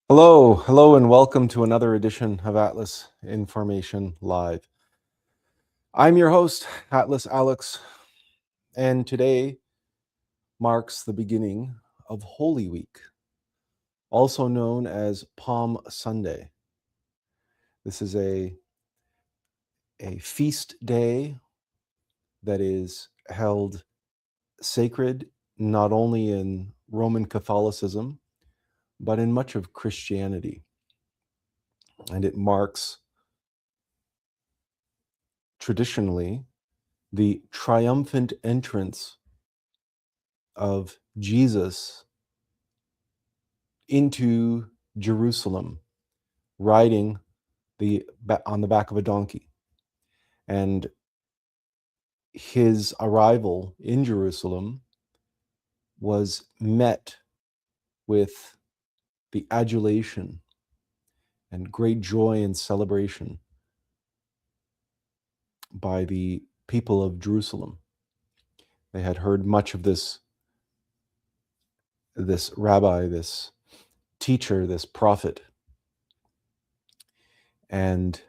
Hello, and welcome to another edition of Atlas Information Live. I'm your host, Atlas Alex, and today marks the beginning of Holy Week, also known as Palm Sunday. This is a feast day that is held sacred not only in Roman Catholicism, but in much of Christianity. And it marks traditionally the triumphant entrance of Jesus into Jerusalem, riding on the back of a donkey. And his arrival in Jerusalem was met with the adulation and great joy and celebration by the people of Jerusalem. They had heard much of this rabbi, this teacher, this prophet, and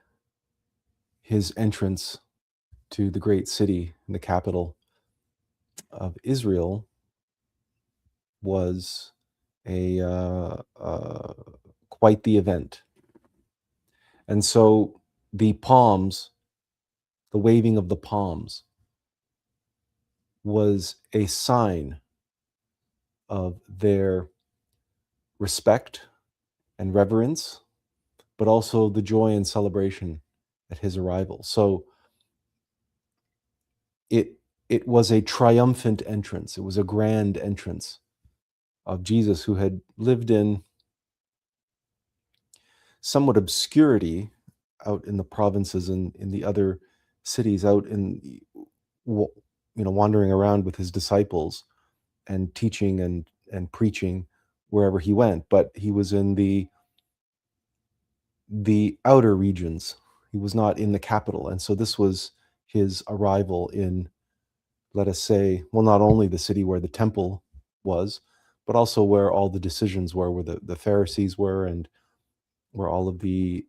his entrance to the great city and the capital of Israel was quite the event. And so the palms, the waving of the palms, was a sign of their respect and reverence, but also the joy and celebration at his arrival. So it was a triumphant entrance. It was a grand entrance of Jesus, who had lived in somewhat obscurity out in the provinces and in the other cities, out in wandering around with his disciples and teaching and preaching wherever he went. But he was in the outer regions. He was not in the capital. And so this was his arrival in, let us say, well, not only the city where the temple was, but also where all the decisions were, where the Pharisees were, and where all of the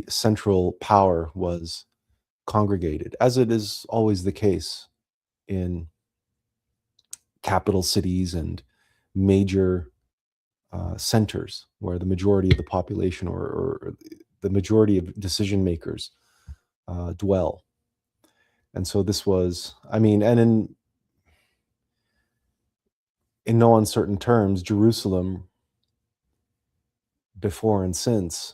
central power was congregated, as it is always the case in capital cities and major centers where the majority of the population or the majority of decision makers dwell. And so this was, and in no uncertain terms, Jerusalem, before and since,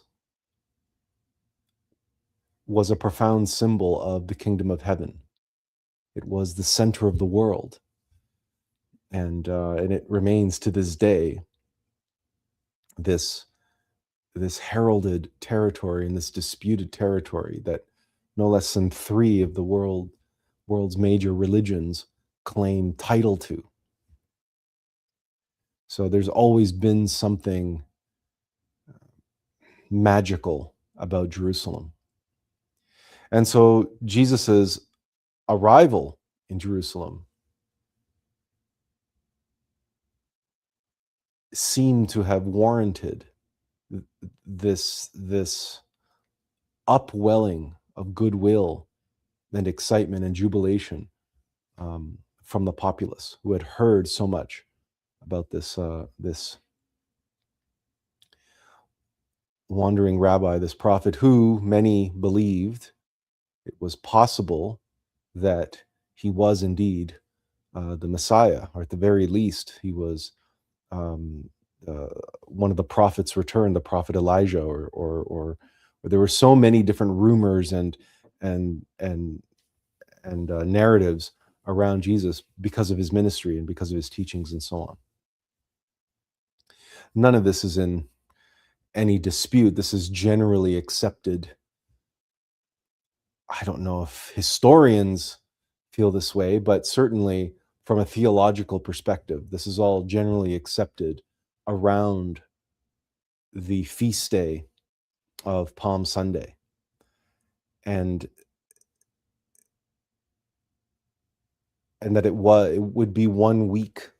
was a profound symbol of the kingdom of heaven. It was the center of the world. And it remains to this day this heralded territory and this disputed territory that no less than 3 of the world's major religions claim title to. So there's always been something magical about Jerusalem. And so Jesus's arrival in Jerusalem seemed to have warranted this upwelling of goodwill and excitement and jubilation from the populace who had heard so much about this wandering rabbi, this prophet, who many believed it was possible that he was indeed the Messiah, or at the very least, he was one of the prophets returned, the prophet Elijah, or there were so many different rumors and narratives around Jesus because of his ministry and because of his teachings and so on. None of this is in any dispute. This is generally accepted. I don't know if historians feel this way, but certainly from a theological perspective, this is all generally accepted around the feast day of Palm Sunday. And that it would be 1 week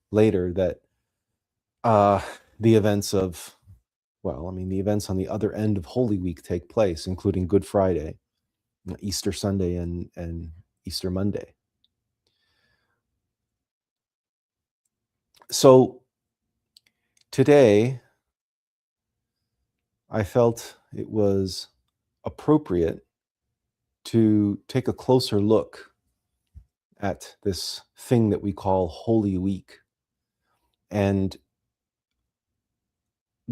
later that the events of well, I mean, the events on the other end of Holy Week take place, including Good Friday, Easter Sunday, and Easter Monday. So today, I felt it was appropriate to take a closer look at this thing that we call Holy Week and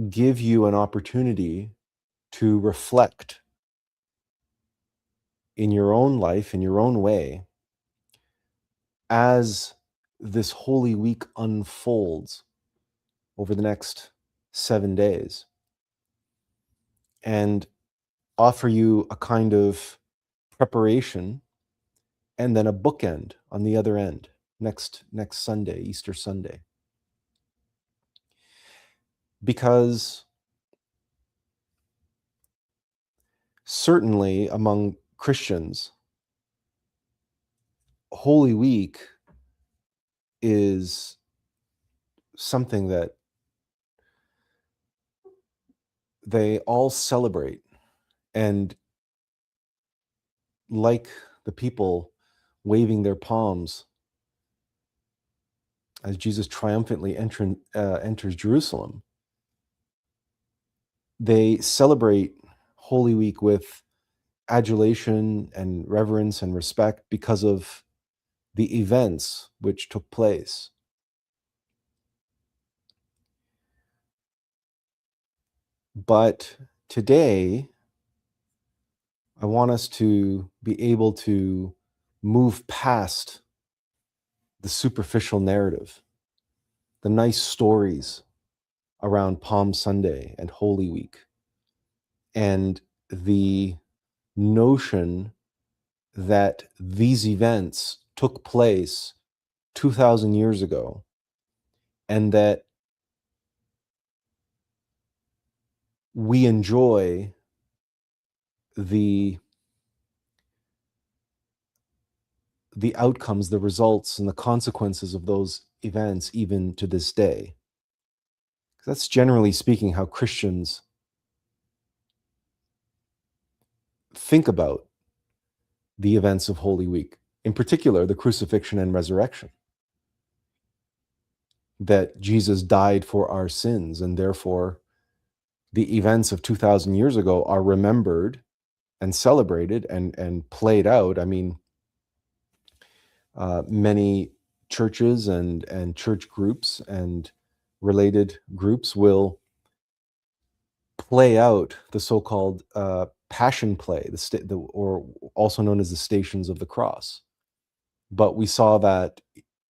give you an opportunity to reflect in your own life, in your own way, as this Holy Week unfolds over the next 7 days, and offer you a kind of preparation and then a bookend on the other end next Sunday, Easter Sunday. Because certainly among Christians, Holy Week is something that they all celebrate. And like the people waving their palms as Jesus triumphantly enters Jerusalem, they celebrate Holy Week with adulation and reverence and respect because of the events which took place. But today, I want us to be able to move past the superficial narrative, the nice stories around Palm Sunday and Holy Week, and the notion that these events took place 2,000 years ago, and that we enjoy the outcomes, the results, and the consequences of those events even to this day. That's generally speaking how Christians think about the events of Holy Week, in particular, the crucifixion and resurrection. That Jesus died for our sins, and therefore the events of 2,000 years ago are remembered and celebrated and played out. I mean, many churches and church groups and related groups will play out the so-called Passion Play, or also known as the Stations of the Cross. But we saw that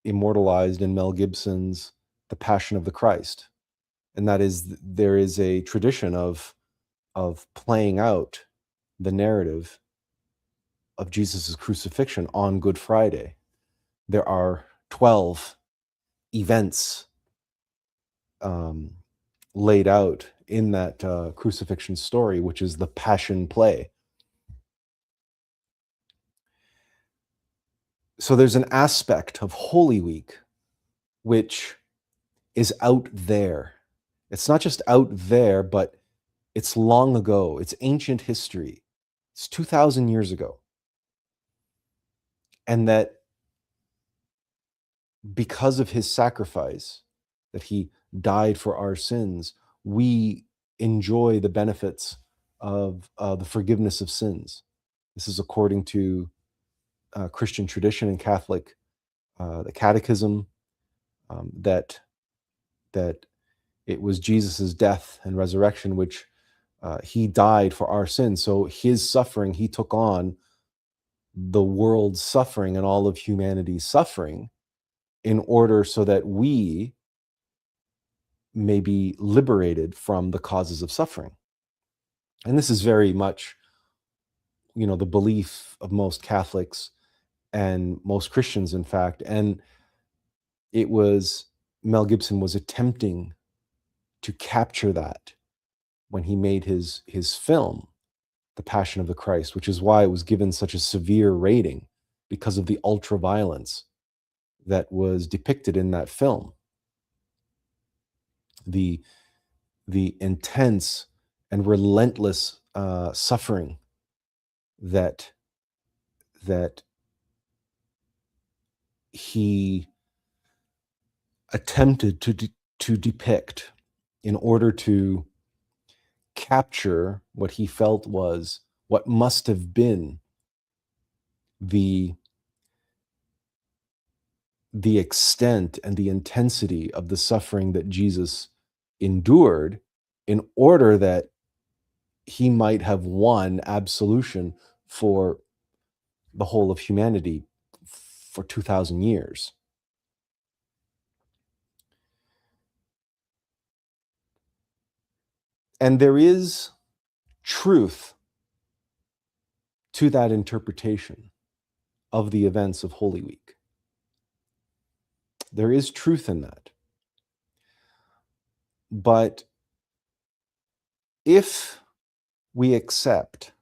immortalized in Mel Gibson's The Passion of the Christ, and that is, there is a tradition of playing out the narrative of Jesus' crucifixion on Good Friday. There are 12 events laid out in that crucifixion story, which is the Passion Play. So there's an aspect of Holy Week which is out there. It's not just out there, but it's long ago. It's ancient history. It's 2,000 years ago. And that because of his sacrifice, that he died for our sins, we enjoy the benefits of the forgiveness of sins. This is according to Christian tradition and Catholic, the Catechism, that it was Jesus's death and resurrection which he died for our sins. So his suffering, he took on the world's suffering and all of humanity's suffering in order so that we may be liberated from the causes of suffering. And this is very much, the belief of most Catholics and most Christians, in fact. And it was, Mel Gibson was attempting to capture that when he made his film, The Passion of the Christ, which is why it was given such a severe rating, because of the ultra violence that was depicted in that film. The the intense and relentless suffering that that he attempted to depict in order to capture what he felt was what must have been the the extent and the intensity of the suffering that Jesus endured in order that he might have won absolution for the whole of humanity for 2,000 years. And there is truth to that interpretation of the events of Holy Week. There is truth in that. But if we accept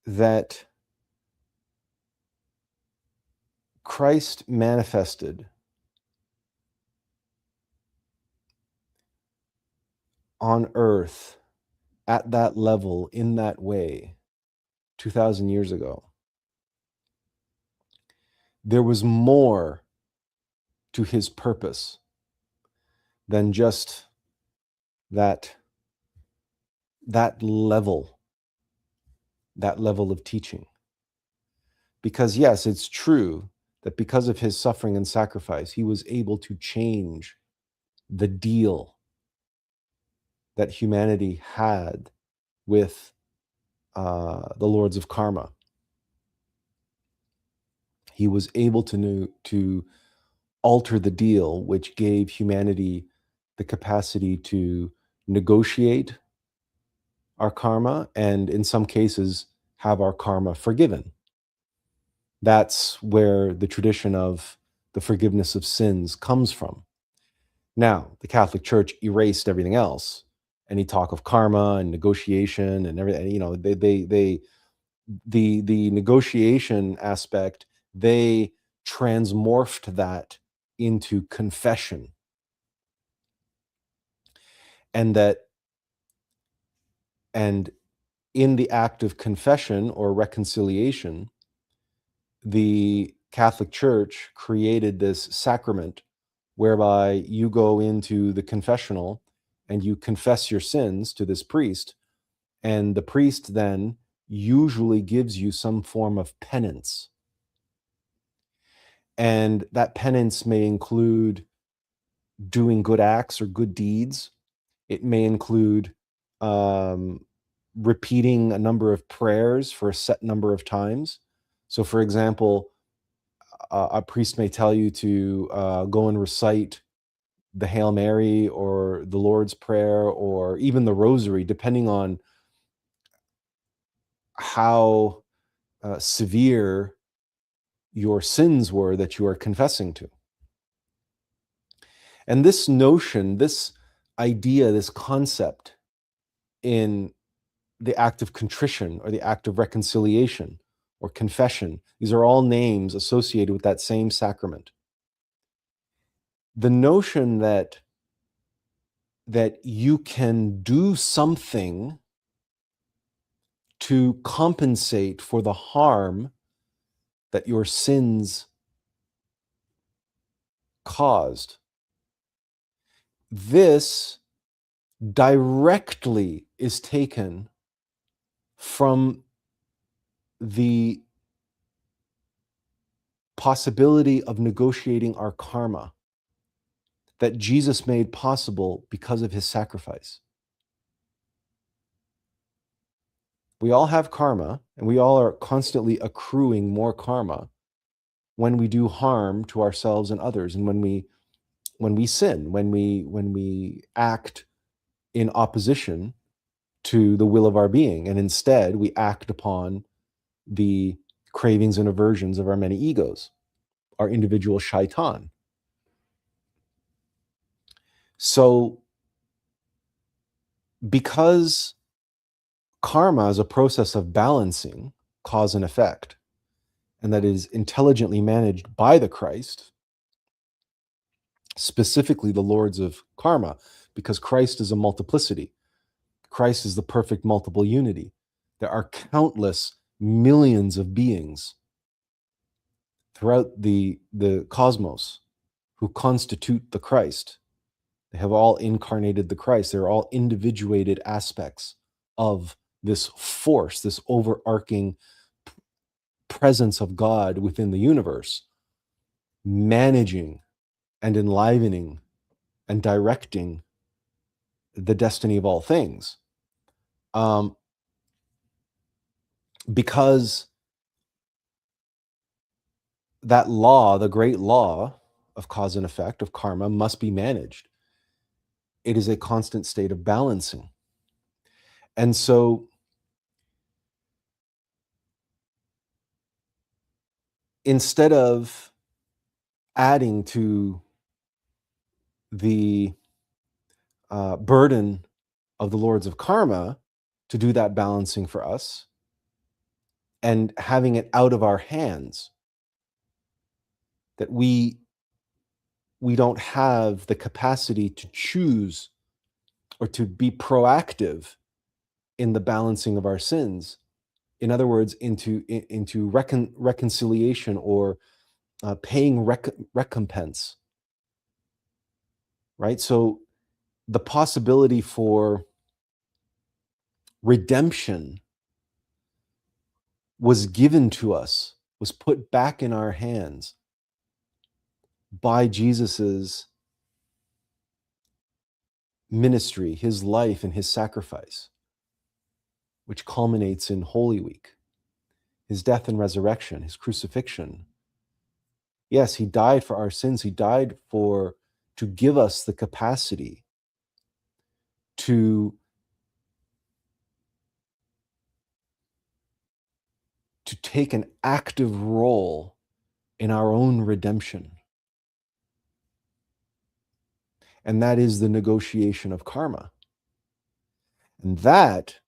that Christ manifested on earth at that level in that way 2,000 years ago, there was more to his purpose than just that level of teaching. Because yes, it's true that because of his suffering and sacrifice, he was able to change the deal that humanity had with the lords of karma. He was able to alter the deal, which gave humanity the capacity to negotiate our karma and, in some cases, have our karma forgiven. That's where the tradition of the forgiveness of sins comes from. Now, the Catholic Church erased everything else. Any talk of karma and negotiation and everything, the negotiation aspect, they transmorphed that into confession. And in the act of confession or reconciliation, the Catholic Church created this sacrament whereby you go into the confessional and you confess your sins to this priest, and the priest then usually gives you some form of penance. And that penance may include doing good acts or good deeds. It may include repeating a number of prayers for a set number of times. So, for example, a priest may tell you to go and recite the Hail Mary or the Lord's Prayer or even the Rosary, depending on how severe your sins were that you are confessing to. And this notion, this idea, this concept in the act of contrition or the act of reconciliation or confession, these are all names associated with that same sacrament. The notion that you can do something to compensate for the harm that your sins caused, this directly is taken from the possibility of negotiating our karma that Jesus made possible because of his sacrifice. We all have karma, and we all are constantly accruing more karma when we do harm to ourselves and others, and when we sin, when we act in opposition to the will of our being, and instead we act upon the cravings and aversions of our many egos, our individual shaitan. So, because karma is a process of balancing cause and effect, and that is intelligently managed by the Christ, specifically the lords of karma, because Christ is a multiplicity. Christ is the perfect multiple unity. There are countless millions of beings throughout the cosmos who constitute the Christ. They have all incarnated the Christ. They're all individuated aspects of this force, this overarching presence of God within the universe, managing and enlivening and directing the destiny of all things. Because that law, the great law of cause and effect, of karma, must be managed. It is a constant state of balancing. And so instead of adding to the burden of the lords of karma to do that balancing for us and having it out of our hands, that we don't have the capacity to choose or to be proactive in the balancing of our sins. In other words, into reconciliation or paying recompense, right? So the possibility for redemption was given to us, was put back in our hands by Jesus's ministry, his life, and his sacrifice, which culminates in Holy Week, his death and resurrection, his crucifixion. Yes, he died for our sins. He died to give us the capacity to take an active role in our own redemption. And that is the negotiation of karma. And that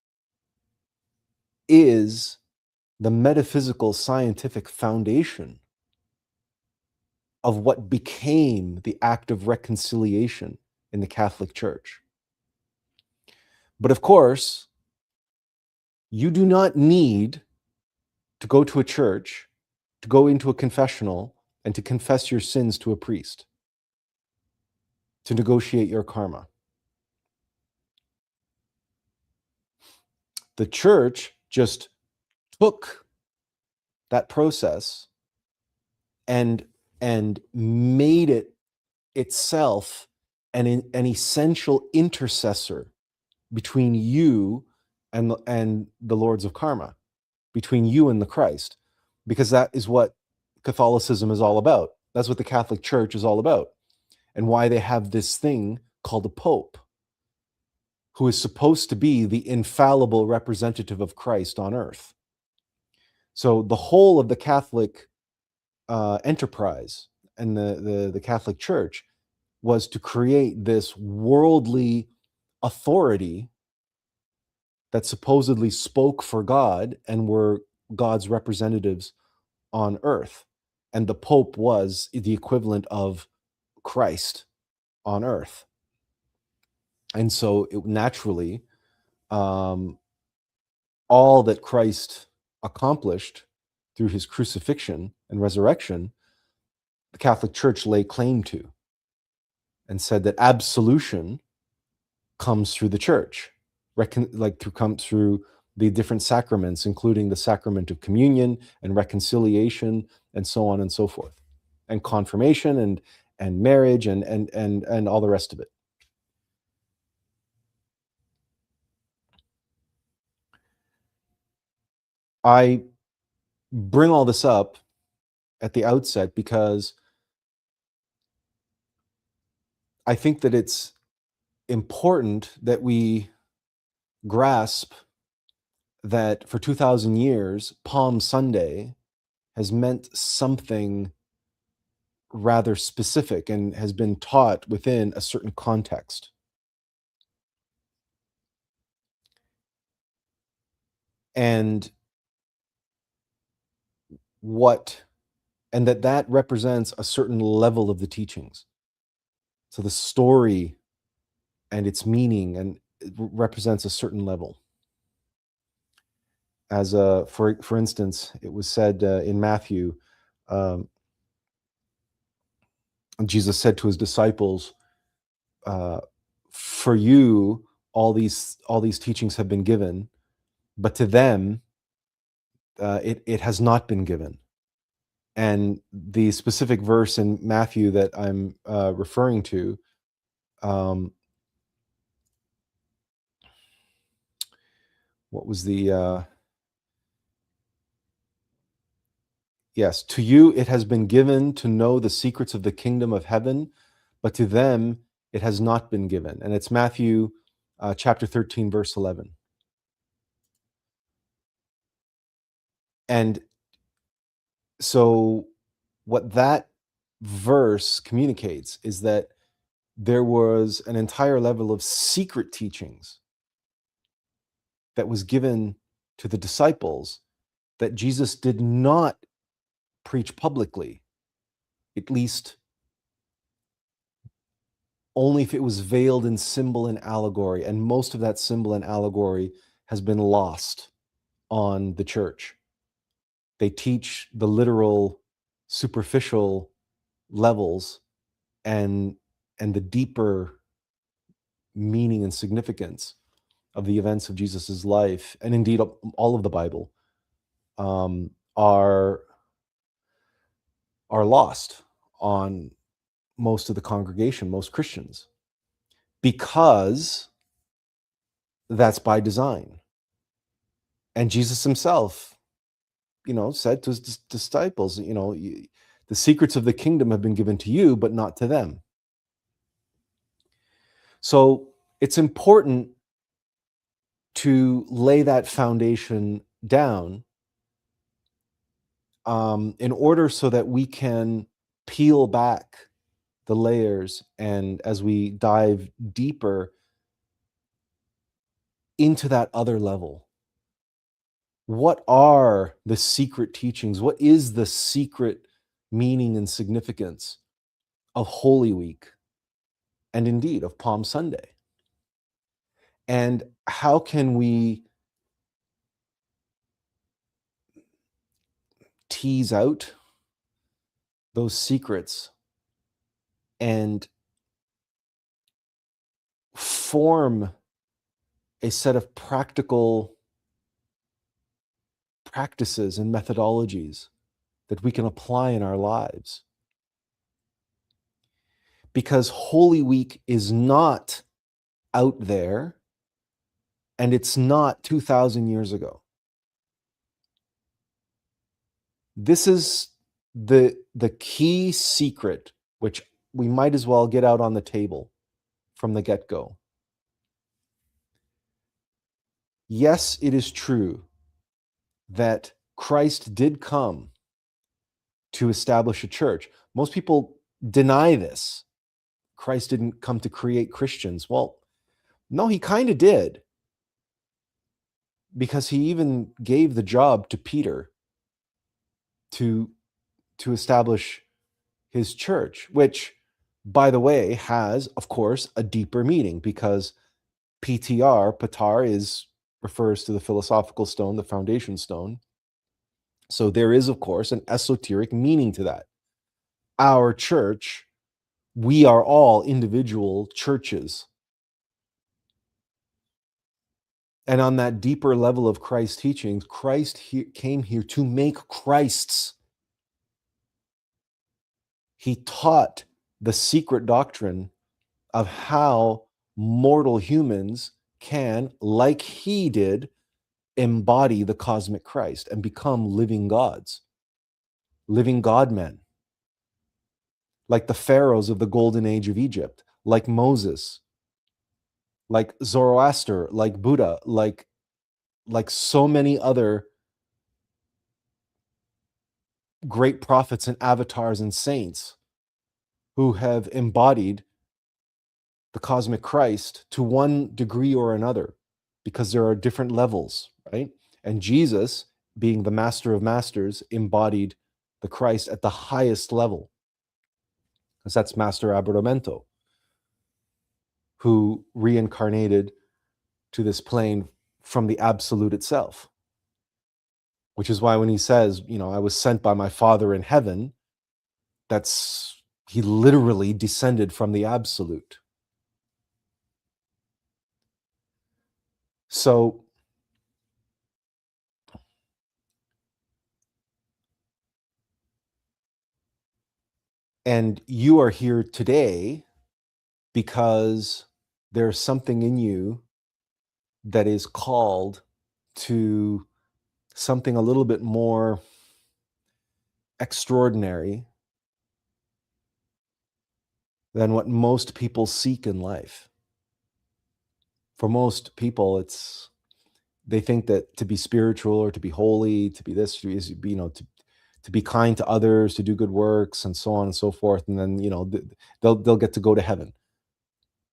is the metaphysical scientific foundation of what became the act of reconciliation in the Catholic Church. But of course, you do not need to go to a church, to go into a confessional, and to confess your sins to a priest to negotiate your karma. The church just took that process and made it itself an essential intercessor between you and the lords of karma, between you and the Christ, because that is what Catholicism is all about. That's what the Catholic Church is all about, and why they have this thing called a pope, who is supposed to be the infallible representative of Christ on earth. So the whole of the Catholic enterprise and the Catholic Church was to create this worldly authority that supposedly spoke for God and were God's representatives on earth. And the Pope was the equivalent of Christ on earth. And so naturally, all that Christ accomplished through his crucifixion and resurrection, the Catholic Church lay claim to and said that absolution comes through the church, comes through the different sacraments, including the sacrament of communion and reconciliation and so on and so forth, and confirmation and marriage and all the rest of it. I bring all this up at the outset because I think that it's important that we grasp that for 2,000 years, Palm Sunday has meant something rather specific and has been taught within a certain context. And that represents a certain level of the teachings. So the story and its meaning, and it represents a certain level. As for instance, it was said in Matthew, um, Jesus said to his disciples, uh, "For you, all these teachings have been given, but to them, it has not been given." And the specific verse in Matthew that I'm referring to, um, what was the yes, to you it has been given to know the secrets of the kingdom of heaven, but to them it has not been given. And it's Matthew chapter 13, verse 11. And so what that verse communicates is that there was an entire level of secret teachings that was given to the disciples that Jesus did not preach publicly, at least only if it was veiled in symbol and allegory. And most of that symbol and allegory has been lost on the church. They teach the literal, superficial levels, and the deeper meaning and significance of the events of Jesus's life, and indeed all of the Bible, um, are lost on most of the congregation, most Christians, because that's by design. And Jesus himself, said to his disciples, the secrets of the kingdom have been given to you, but not to them. So it's important to lay that foundation down, in order so that we can peel back the layers, and as we dive deeper into that other level, what are the secret teachings? What is the secret meaning and significance of Holy Week, and indeed of Palm Sunday? And how can we tease out those secrets and form a set of practical practices and methodologies that we can apply in our lives? Because Holy Week is not out there, and it's not 2,000 years ago. This is the key secret, which we might as well get out on the table from the get-go. Yes, it is true that Christ did come to establish a church. Most people deny this. Christ didn't come to create Christians. Well, no, he kind of did, because he even gave the job to Peter to establish his church, which, by the way, has, of course, a deeper meaning, because Patar refers to the philosophical stone, the foundation stone. So there is, of course, an esoteric meaning to that. Our church, we are all individual churches. And on that deeper level of Christ's teachings, Christ came here to make Christs. He taught the secret doctrine of how mortal humans can, like he did, embody the cosmic Christ and become living gods, living God-men, like the pharaohs of the golden age of Egypt, like Moses, like Zoroaster, like Buddha, like so many other great prophets and avatars and saints who have embodied the cosmic Christ to one degree or another, because there are different levels, right? And Jesus, being the master of masters, embodied the Christ at the highest level, because that's Master Abertamento. who reincarnated to this plane from the absolute itself. Which is why when he says, I was sent by my Father in heaven, he literally descended from the absolute. So, and you are here today because there's something in you that is called to something a little bit more extraordinary than what most people seek in life. For most people, they think that to be spiritual or to be holy, to be this, is, to be kind to others, to do good works, and so on and so forth, and then they'll get to go to heaven,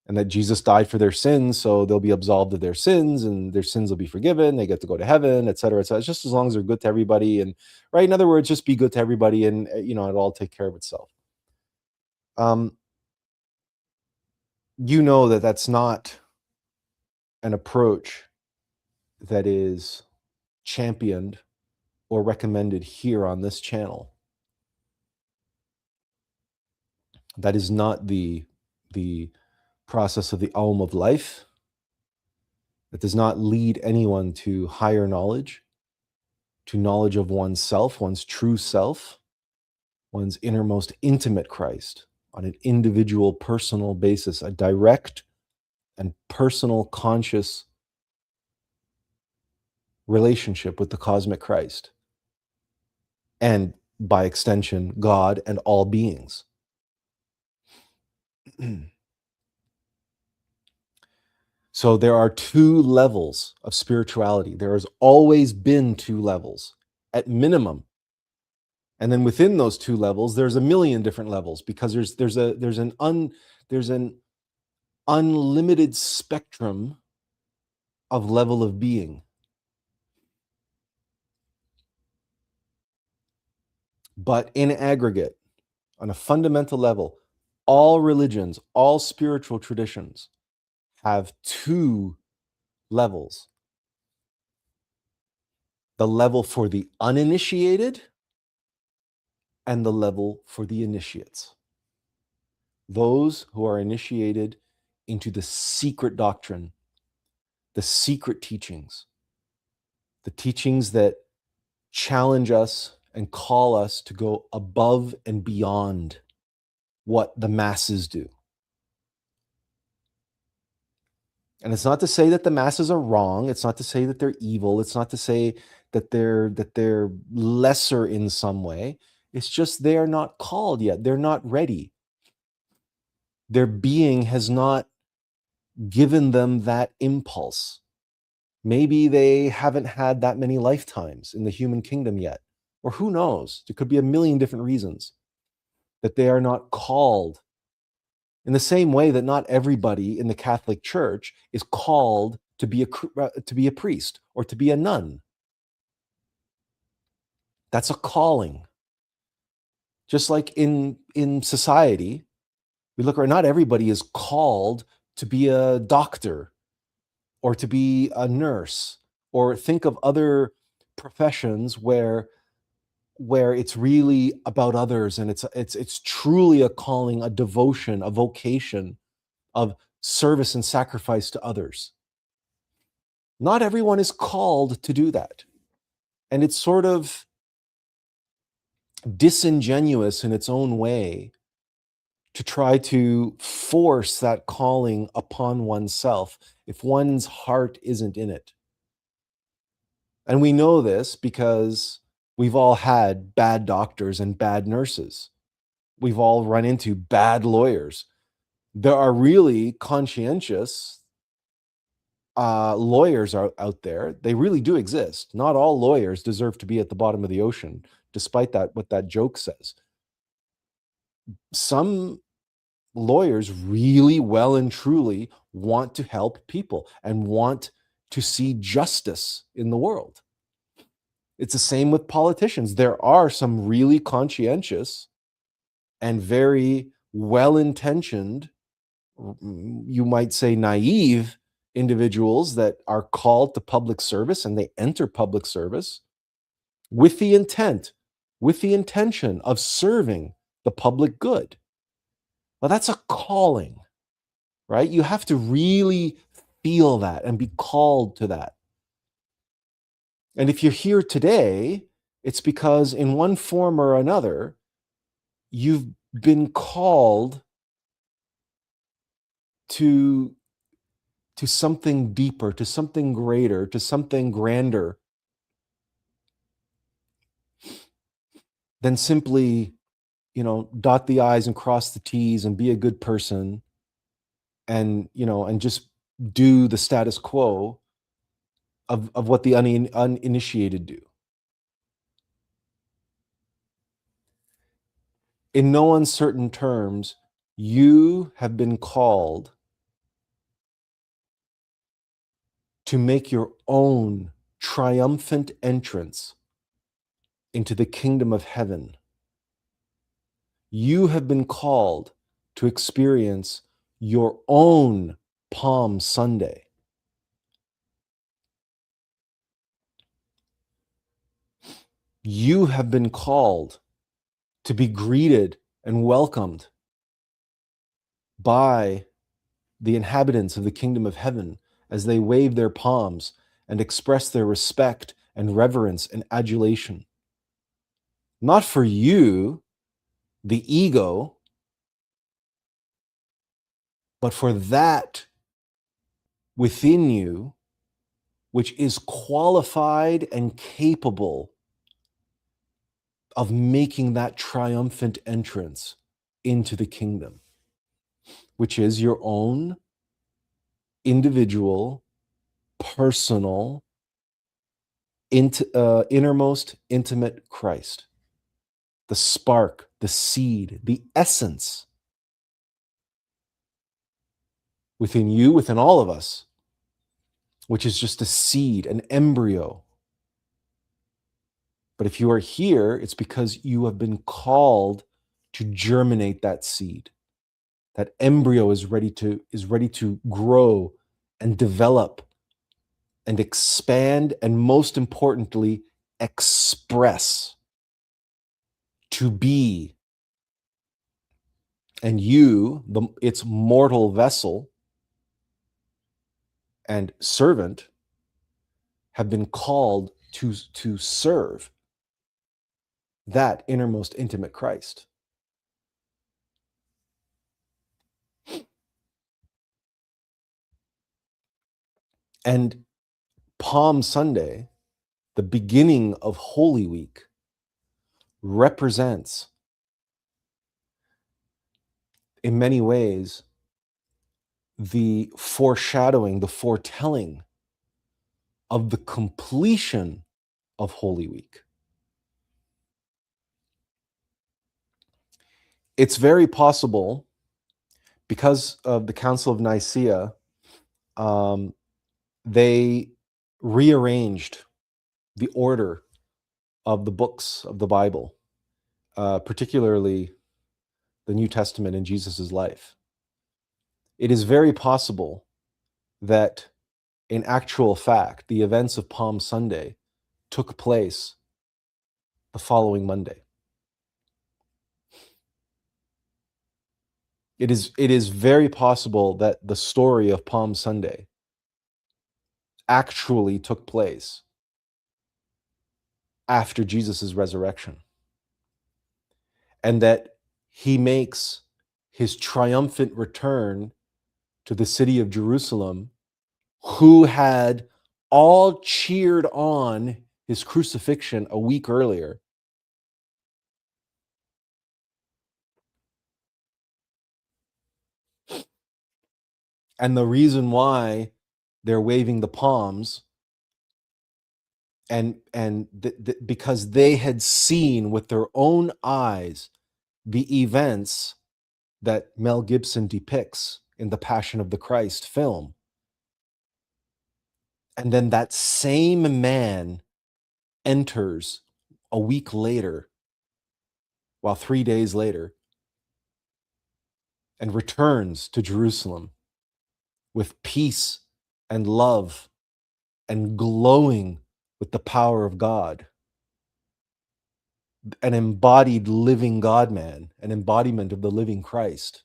and that Jesus died for their sins, so they'll be absolved of their sins, and their sins will be forgiven. They get to go to heaven, etc., etc. It's just as long as they're good to everybody, and right. In other words, just be good to everybody, and it'll all take care of itself. That's not an approach that is championed or recommended here on this channel. That is not the process of the Aum of life. That does not lead anyone to higher knowledge, to knowledge of oneself, one's true self, one's innermost intimate Christ on an individual, personal basis, a direct and personal, conscious relationship with the cosmic Christ, and by extension, God and all beings. So there are two levels of spirituality. There has always been two levels at minimum. And then within those two levels, there's a million different levels, because there's an unlimited spectrum of level of being. But in aggregate, on a fundamental level, all religions, all spiritual traditions have two levels. The level for the uninitiated and the level for the initiates. Those who are initiated into the secret doctrine, the secret teachings, the teachings that challenge us and call us to go above and beyond what the masses do. And it's not to say that the masses are wrong. It's not to say that they're evil. It's not to say that they're lesser in some way. It's just they are not called yet. They're not ready. Their being has not given them that impulse. Maybe they haven't had that many lifetimes in the human kingdom yet. Or who knows? There could be a million different reasons that they are not called. In the same way that not everybody in the Catholic Church is called to be a priest or to be a nun. That's a calling. Just like in society, we look around, not everybody is called to be a doctor or to be a nurse, or think of other professions where it's really about others, and it's truly a calling, a devotion, a vocation of service and sacrifice to others. Not everyone is called to do that. And it's sort of disingenuous in its own way to try to force that calling upon oneself if one's heart isn't in it. And we know this because we've all had bad doctors and bad nurses. We've all run into bad lawyers. There are really conscientious lawyers out there. They really do exist. Not all lawyers deserve to be at the bottom of the ocean, despite what that joke says. Some lawyers really well and truly want to help people and want to see justice in the world. It's the same with politicians. There are some really conscientious and very well-intentioned you might say, naive individuals that are called to public service, and they enter public service with the intention of serving the public good. Well, that's a calling, right? You have to really feel that and be called to that. And if you're here today, it's because in one form or another, you've been called to something deeper, to something greater, to something grander than simply, dot the I's and cross the T's and be a good person and, and just do the status quo of what the uninitiated do. In no uncertain terms, you have been called to make your own triumphant entrance into the kingdom of heaven. You have been called to experience your own Palm Sunday. You have been called to be greeted and welcomed by the inhabitants of the kingdom of heaven as they wave their palms and express their respect and reverence and adulation. Not for you, the ego, but for that within you which is qualified and capable of making that triumphant entrance into the kingdom, which is your own individual, personal, innermost, intimate Christ. The spark, the seed, the essence within you, within all of us, which is just a seed, an embryo. But if you are here, it's because you have been called to germinate that seed. That embryo is ready to grow and develop and expand, and most importantly, express, to be. And you, its mortal vessel and servant, have been called to serve that innermost intimate Christ. And Palm Sunday, the beginning of Holy Week, represents, in many ways, the foreshadowing, the foretelling of the completion of Holy Week. It's very possible, because of the Council of Nicaea, they rearranged the order of the books of the Bible, particularly the New Testament and Jesus' life. It is very possible that, in actual fact, the events of Palm Sunday took place the following Monday. It is very possible that the story of Palm Sunday actually took place after Jesus' resurrection, and that he makes his triumphant return to the city of Jerusalem, who had all cheered on his crucifixion a week earlier. And the reason why they're waving the palms, and because they had seen with their own eyes the events that Mel Gibson depicts in the Passion of the Christ film. And then that same man enters a week later, 3 days later, and returns to Jerusalem with peace and love and glowing with the power of God, an embodied living God man, an embodiment of the living Christ.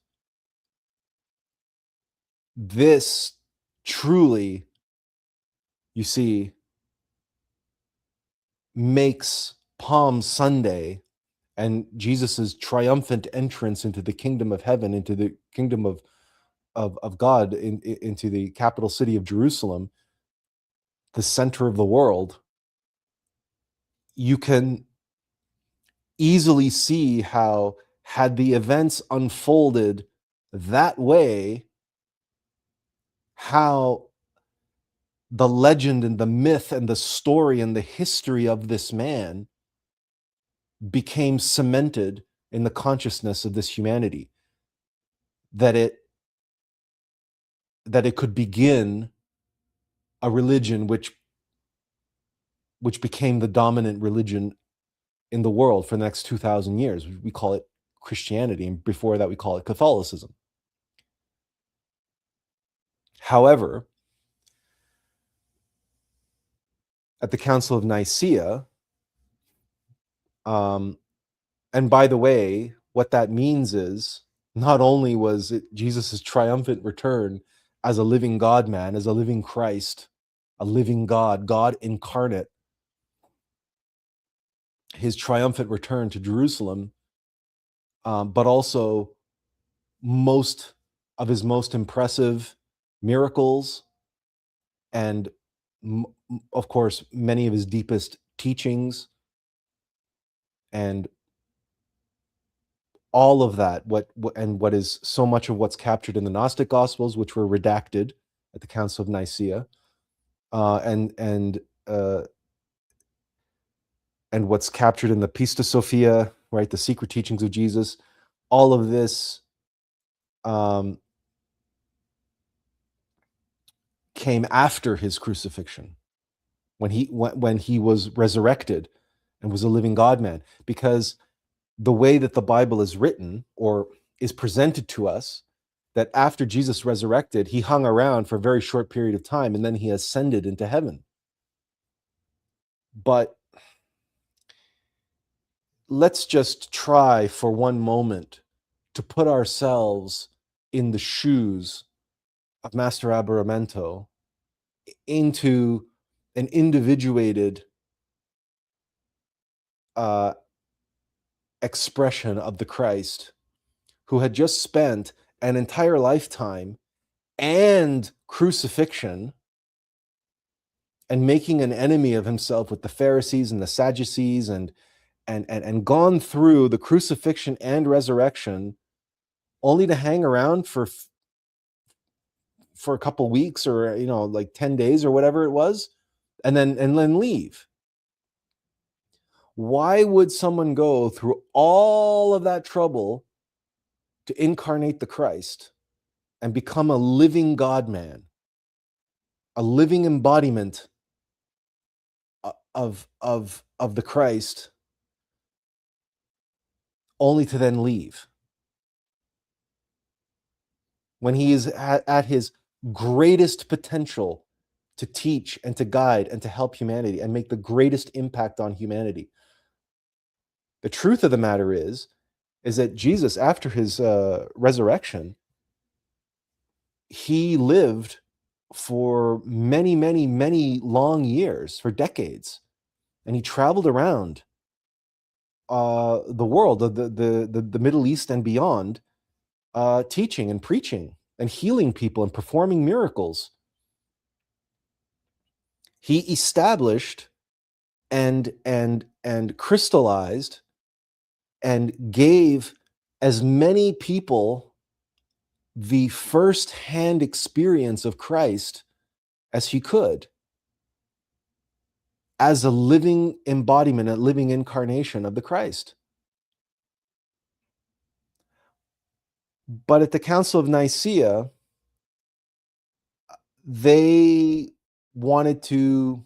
This truly, you see, makes Palm Sunday and Jesus's triumphant entrance into the kingdom of heaven, into the kingdom of God, into the capital city of Jerusalem, the center of the world. You can easily see how, had the events unfolded that way, how the legend and the myth and the story and the history of this man became cemented in the consciousness of this humanity, that it could begin a religion which became the dominant religion in the world for the next 2,000 years. We call it Christianity, and before that we call it Catholicism. However, at the Council of Nicaea, and by the way, what that means is, not only was it Jesus' triumphant return as a living God man, as a living Christ, a living God, God incarnate, his triumphant return to Jerusalem, but also most of his most impressive miracles, and of course, many of his deepest teachings, and all of that, what is so much of what's captured in the Gnostic Gospels, which were redacted at the Council of Nicaea, and what's captured in the Pista Sophia, right, the secret teachings of Jesus, all of this came after his crucifixion, when he was resurrected and was a living God man, because the way that the Bible is written or is presented to us, that after Jesus resurrected, he hung around for a very short period of time and then he ascended into heaven. But let's just try for one moment to put ourselves in the shoes of Master Aberramento, into an individuated expression of the Christ, who had just spent an entire lifetime and crucifixion and making an enemy of himself with the Pharisees and the Sadducees, and gone through the crucifixion and resurrection, only to hang around for a couple weeks, or like 10 days or whatever it was, and then leave. Why would someone go through all of that trouble to incarnate the Christ and become a living God man, a living embodiment of the Christ, only to then leave when he is at his greatest potential to teach and to guide and to help humanity and make the greatest impact on humanity? The truth of the matter is that Jesus, after his resurrection, he lived for many, many, many long years, for decades, and he traveled around the world, the Middle East and beyond, teaching and preaching and healing people and performing miracles. He established and crystallized and gave as many people the first-hand experience of Christ as he could, as a living embodiment, a living incarnation of the Christ. But at the Council of Nicaea, they wanted to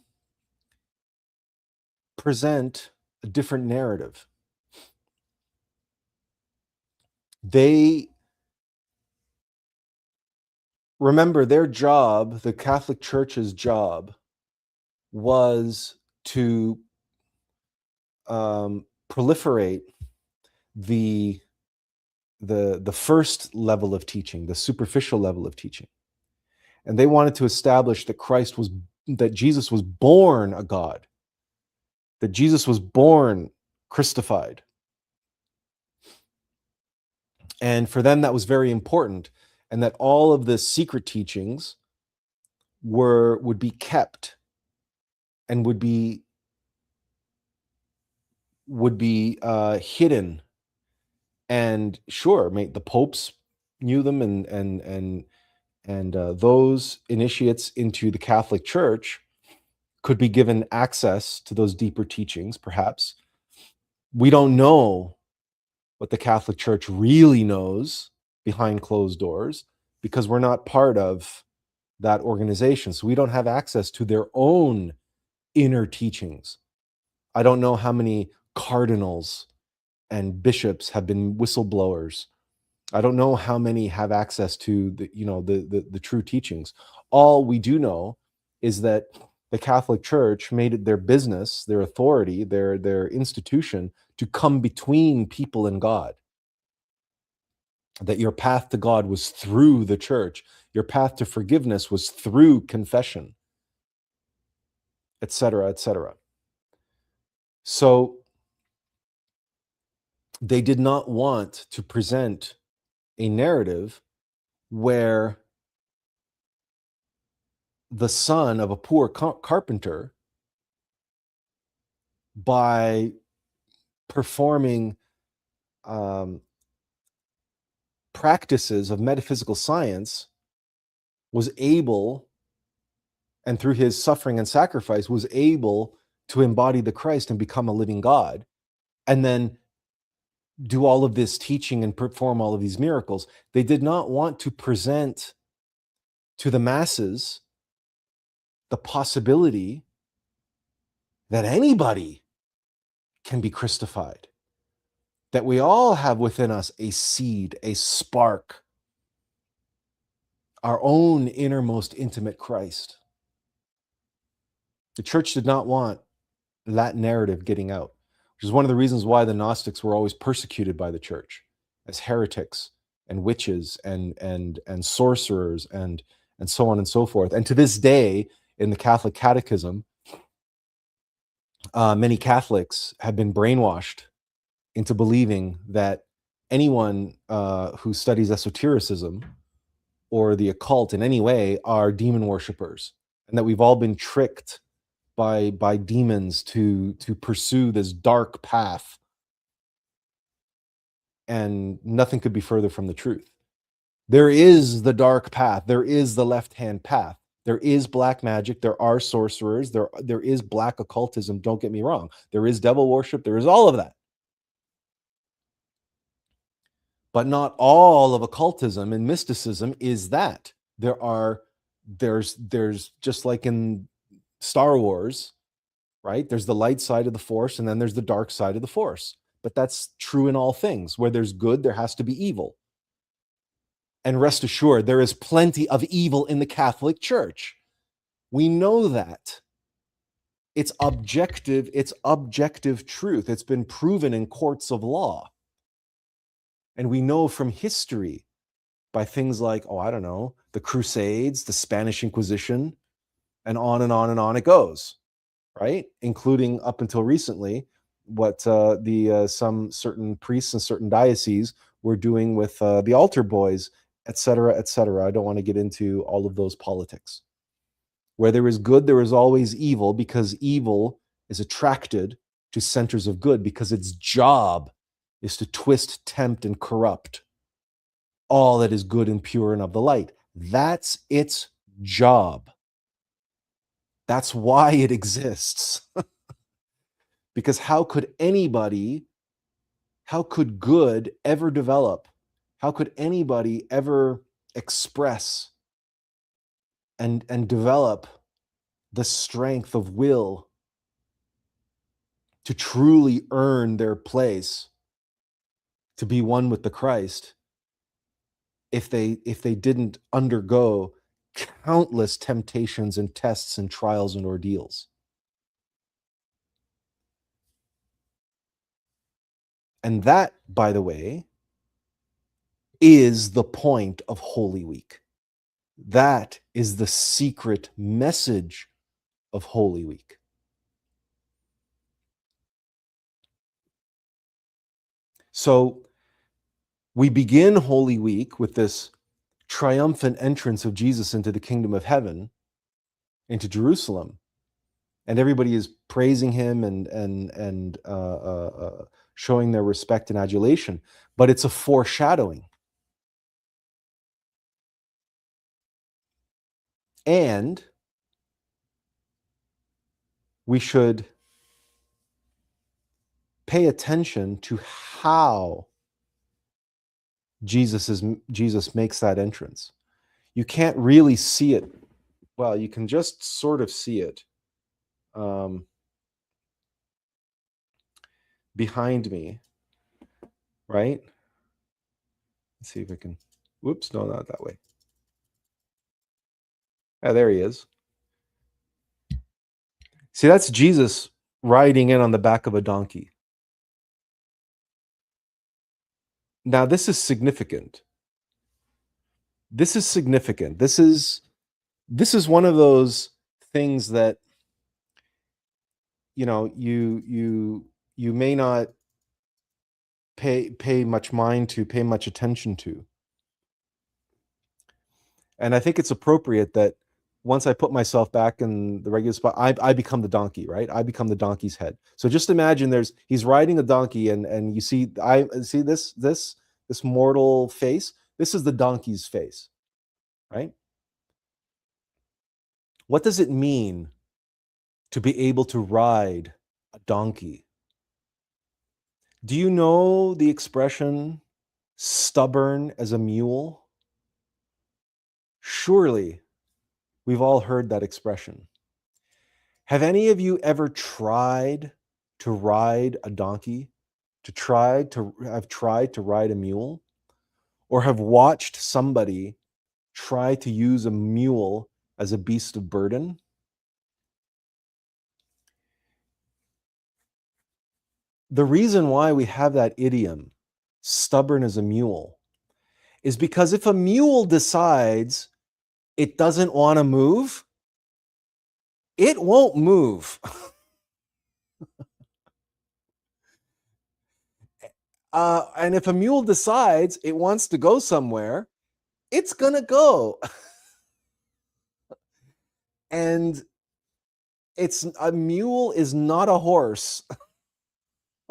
present a different narrative. They remember, their job, the Catholic Church's job, was to proliferate the first level of teaching, the superficial level of teaching. And they wanted to establish that Jesus was born a God, that Jesus was born Christified. And for them, that was very important. And that all of the secret teachings would be kept and would be hidden. And sure, the popes knew them, and those initiates into the Catholic Church could be given access to those deeper teachings, perhaps. We don't know what the Catholic Church really knows behind closed doors because we're not part of that organization. So we don't have access to their own inner teachings. I don't know how many cardinals and bishops have been whistleblowers. I don't know how many have access to the true teachings. All we do know is that the Catholic Church made it their business, their authority, their institution to come between people and God. That your path to God was through the church. Your path to forgiveness was through confession, etc., etc. So they did not want to present a narrative where the son of a poor carpenter, by performing practices of metaphysical science, was able, and through his suffering and sacrifice, was able to embody the Christ and become a living God, and then do all of this teaching and perform all of these miracles. They did not want to present to the masses the possibility that anybody can be Christified, that we all have within us a seed, a spark, our own innermost intimate Christ. The church did not want that narrative getting out, which is one of the reasons why the Gnostics were always persecuted by the church as heretics and witches and sorcerers and so on and so forth. And to this day, in the Catholic Catechism, many Catholics have been brainwashed into believing that anyone who studies esotericism or the occult in any way are demon worshippers, and that we've all been tricked by demons to pursue this dark path. And nothing could be further from the truth. There is the dark path. There is the left-hand path. There is black magic. There are sorcerers. There is black occultism. Don't get me wrong. There is devil worship. There is all of that. But not all of occultism and mysticism is that. There's just like in Star Wars, right? There's the light side of the Force, and then there's the dark side of the Force. But that's true in all things. Where there's good, there has to be evil. And rest assured, there is plenty of evil in the Catholic Church. We know that. It's objective truth. It's been proven in courts of law. And we know from history, by things like, the Crusades, the Spanish Inquisition, and on and on and on it goes, right? Including up until recently, what some certain priests and certain dioceses were doing with the altar boys, etc., etc. I don't want to get into all of those politics. Where there is good, there is always evil, because evil is attracted to centers of good, because its job is to twist, tempt, and corrupt all that is good and pure and of the light. That's its job. That's why it exists. Because how could good ever develop? How could anybody ever express and develop the strength of will to truly earn their place, to be one with the Christ, if they didn't undergo countless temptations and tests and trials and ordeals. And that, by the way, is the point of Holy Week. That is the secret message of Holy Week. So we begin Holy Week with this triumphant entrance of Jesus into the kingdom of heaven, into Jerusalem, and everybody is praising him and showing their respect and adulation. But it's a foreshadowing. And we should pay attention to how Jesus makes that entrance. You can't really see it. Well, you can just sort of see it behind me, right? Let's see if I can. Whoops, no, not that way. Ah, there he is. See, that's Jesus riding in on the back of a donkey. Now, this is significant. This is significant. This is one of those things that, you know, you may not pay much mind to, pay much attention to. And I think it's appropriate that once I put myself back in the regular spot, I become the donkey, right? I become the donkey's head. So just imagine he's riding a donkey, and you see this mortal face. This is the donkey's face, right? What does it mean to be able to ride a donkey? Do you know the expression stubborn as a mule? Surely we've all heard that expression. Have any of you ever tried to ride a donkey? Have tried to ride a mule? Or have watched somebody try to use a mule as a beast of burden? The reason why we have that idiom, stubborn as a mule, is because if a mule decides it doesn't want to move, it won't move. And if a mule decides it wants to go somewhere, it's going to go. And a mule is not a horse.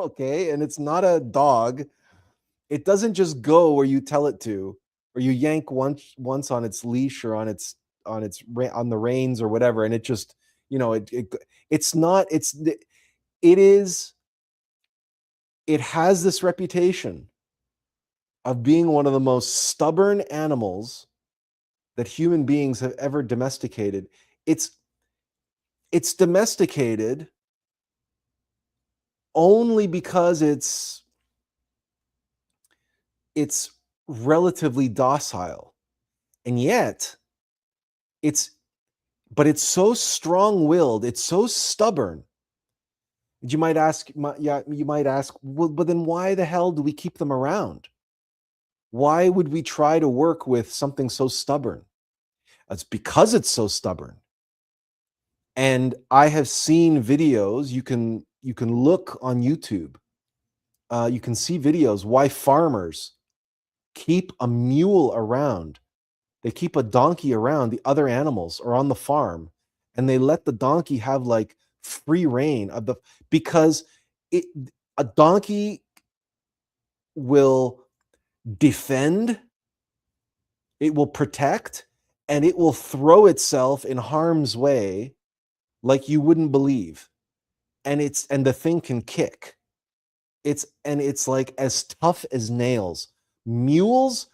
Okay? And it's not a dog. It doesn't just go where you tell it to, or you yank once on its leash or on the reins or whatever, and it just, it has this reputation of being one of the most stubborn animals that human beings have ever domesticated. It's domesticated only because it's relatively docile, and yet it's so strong-willed, it's so stubborn. You might ask, well, but then why the hell do we keep them around? Why would we try to work with something so stubborn? It's because it's so stubborn. And I have seen videos. You can look on YouTube. You can see videos why farmers keep a mule around. They keep a donkey around the other animals or on the farm, and they let the donkey have like free reign because a donkey will defend, it will protect, and it will throw itself in harm's way like you wouldn't believe. And the thing can kick. It's like as tough as nails. Mules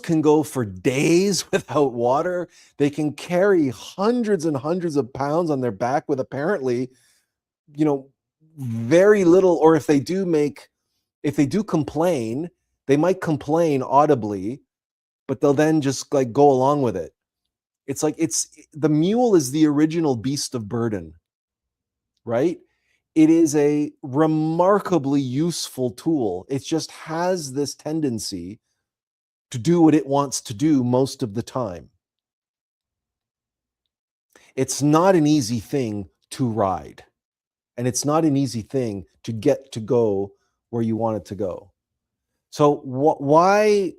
can go for days without water. They can carry hundreds and hundreds of pounds on their back with apparently, very little, or if they do complain, They might complain audibly, but they'll then just like go along with it. It's like the mule is the original beast of burden, right? It is a remarkably useful tool. It just has this tendency to do what it wants to do most of the time. It's not an easy thing to ride, and it's not an easy thing to get to go where you want it to go. So why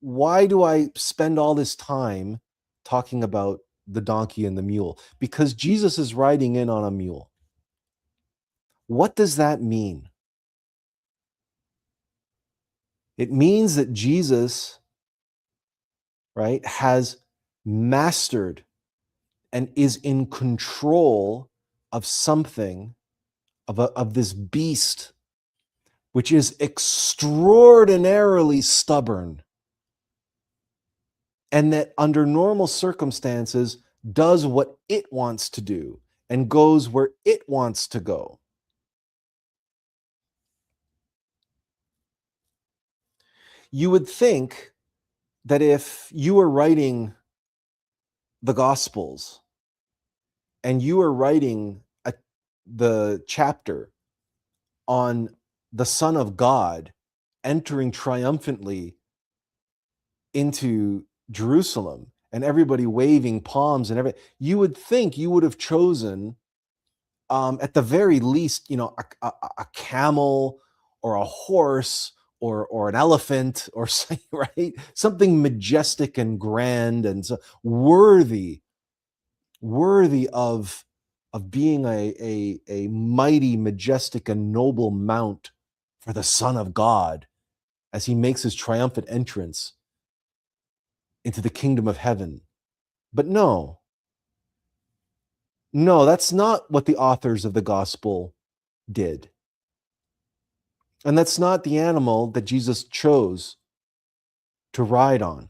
do I spend all this time talking about the donkey and the mule? Because Jesus is riding in on a mule. What does that mean? It means that Jesus, right, has mastered and is in control of something, of this beast, which is extraordinarily stubborn, and that under normal circumstances does what it wants to do and goes where it wants to go. You would think that if you were writing the Gospels and you were writing the chapter on the Son of God entering triumphantly into Jerusalem and everybody waving palms and everything, you would think you would have chosen, at the very least, a camel or a horse or an elephant or something, right? Something majestic and grand and so worthy of being a mighty, majestic, and noble mount for the Son of God as he makes his triumphant entrance into the kingdom of heaven. But no, that's not what the authors of the gospel did. And that's not the animal that Jesus chose to ride on.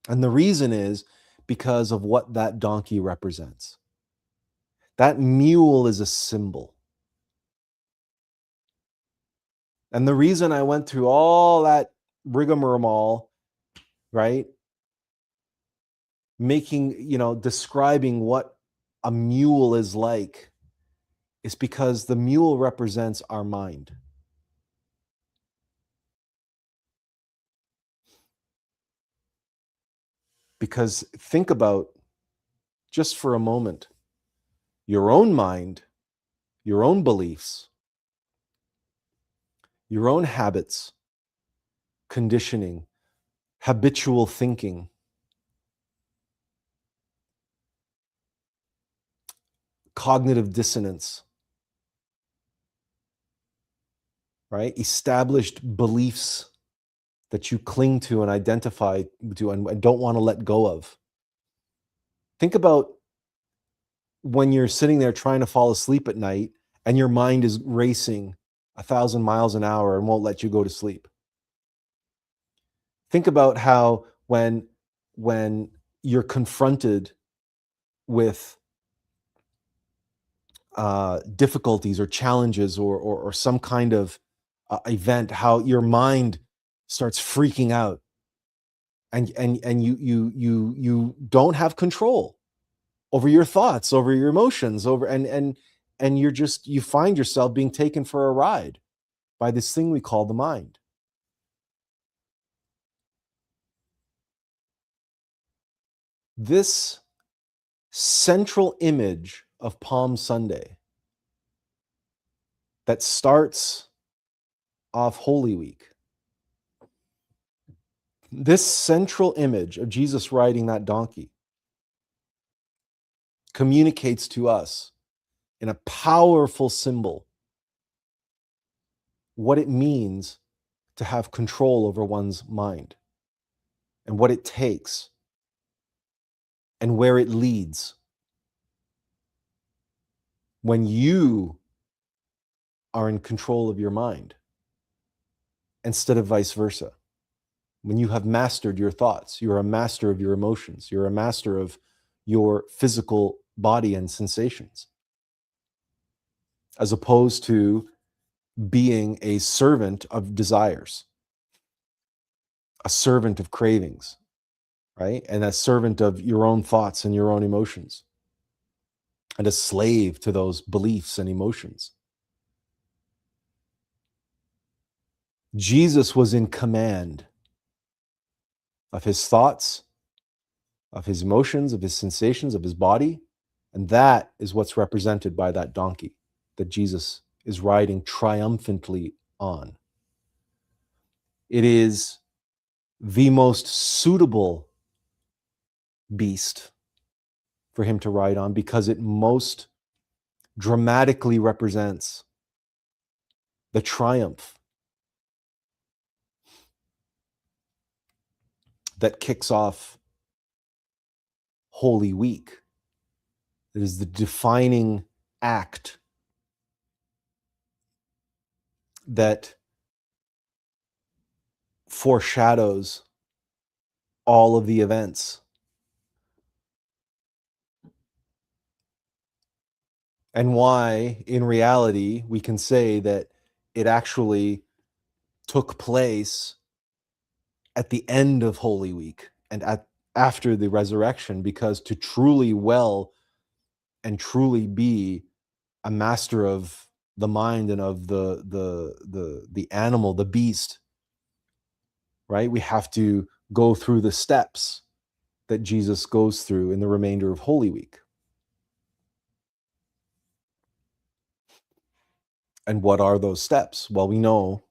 And the reason is because of what that donkey represents. That mule is a symbol. And the reason I went through all that rigmarole, right? Describing what a mule is like, is because the mule represents our mind. Because think about, just for a moment, your own mind, your own beliefs, your own habits, conditioning, habitual thinking, cognitive dissonance, right? Established beliefs that you cling to and identify to and don't want to let go of. Think about when you're sitting there trying to fall asleep at night and your mind is racing 1,000 miles an hour and won't let you go to sleep. Think about how when you're confronted with difficulties or challenges or some kind of event, how your mind starts freaking out, and you don't have control over your thoughts, over your emotions, and you find yourself being taken for a ride by this thing we call the mind. This central image of Palm Sunday that starts off Holy Week, this central image of Jesus riding that donkey communicates to us in a powerful symbol what it means to have control over one's mind and what it takes and where it leads when you are in control of your mind instead of vice versa. When you have mastered your thoughts, you're a master of your emotions, you're a master of your physical body and sensations, as opposed to being a servant of desires, a servant of cravings, right? And a servant of your own thoughts and your own emotions, and a slave to those beliefs and emotions. Jesus was in command of his thoughts, of his emotions, of his sensations, of his body. And that is what's represented by that donkey that Jesus is riding triumphantly on. It is the most suitable beast for him to ride on because it most dramatically represents the triumph that kicks off Holy Week. It is the defining act that foreshadows all of the events. And why, in reality, we can say that it actually took place at the end of Holy Week and after the resurrection, because to truly well and truly be a master of the mind and of the animal, the beast, right? We have to go through the steps that Jesus goes through in the remainder of Holy Week. And what are those steps? Well, we know,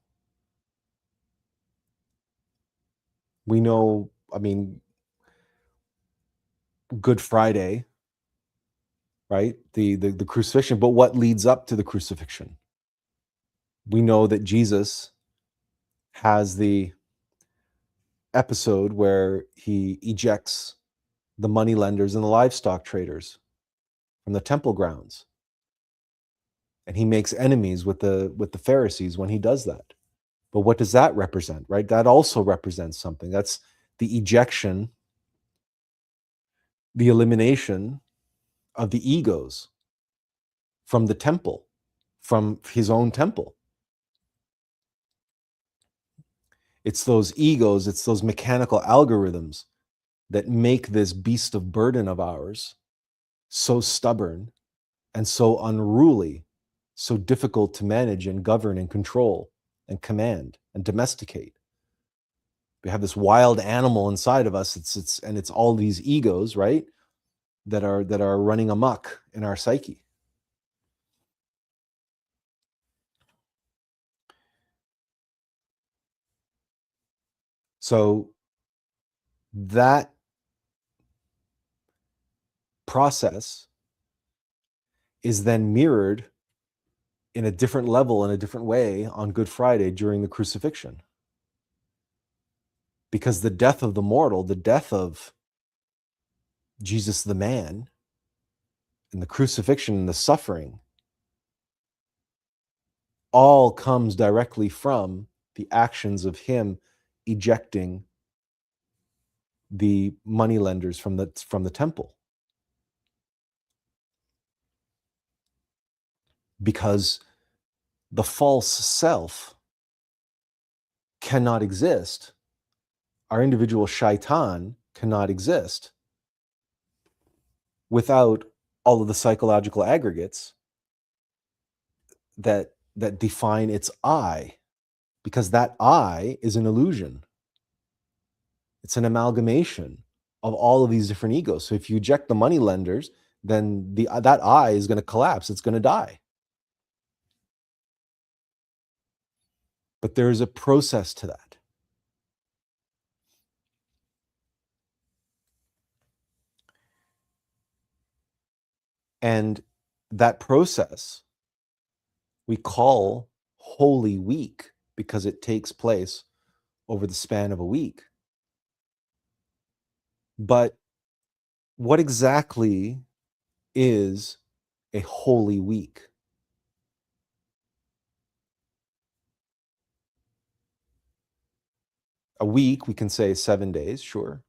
I mean, Good Friday, right? The crucifixion, but what leads up to the crucifixion? We know that Jesus has the episode where he ejects the moneylenders and the livestock traders from the temple grounds. And he makes enemies with the Pharisees when he does that. But what does that represent, right? That also represents something. That's the ejection, the elimination of the egos from the temple, from his own temple. It's those egos, it's those mechanical algorithms that make this beast of burden of ours so stubborn and so unruly, so difficult to manage and govern and control and command and domesticate. We have this wild animal inside of us. It's all these egos, right, that are running amok in our psyche. So that process is then mirrored in a different level, in a different way on Good Friday during the crucifixion. Because the death of the mortal, the death of Jesus the man, and the crucifixion and the suffering all comes directly from the actions of him ejecting the moneylenders from the temple. Because the false self cannot exist. Our individual shaitan cannot exist without all of the psychological aggregates that define its I, because that I is an illusion. It's an amalgamation of all of these different egos. So if you eject the money lenders, then that I is going to collapse. It's going to die. But there's a process to that. And that process we call Holy Week because it takes place over the span of a week. But what exactly is a Holy Week? A week, we can say 7 days, sure.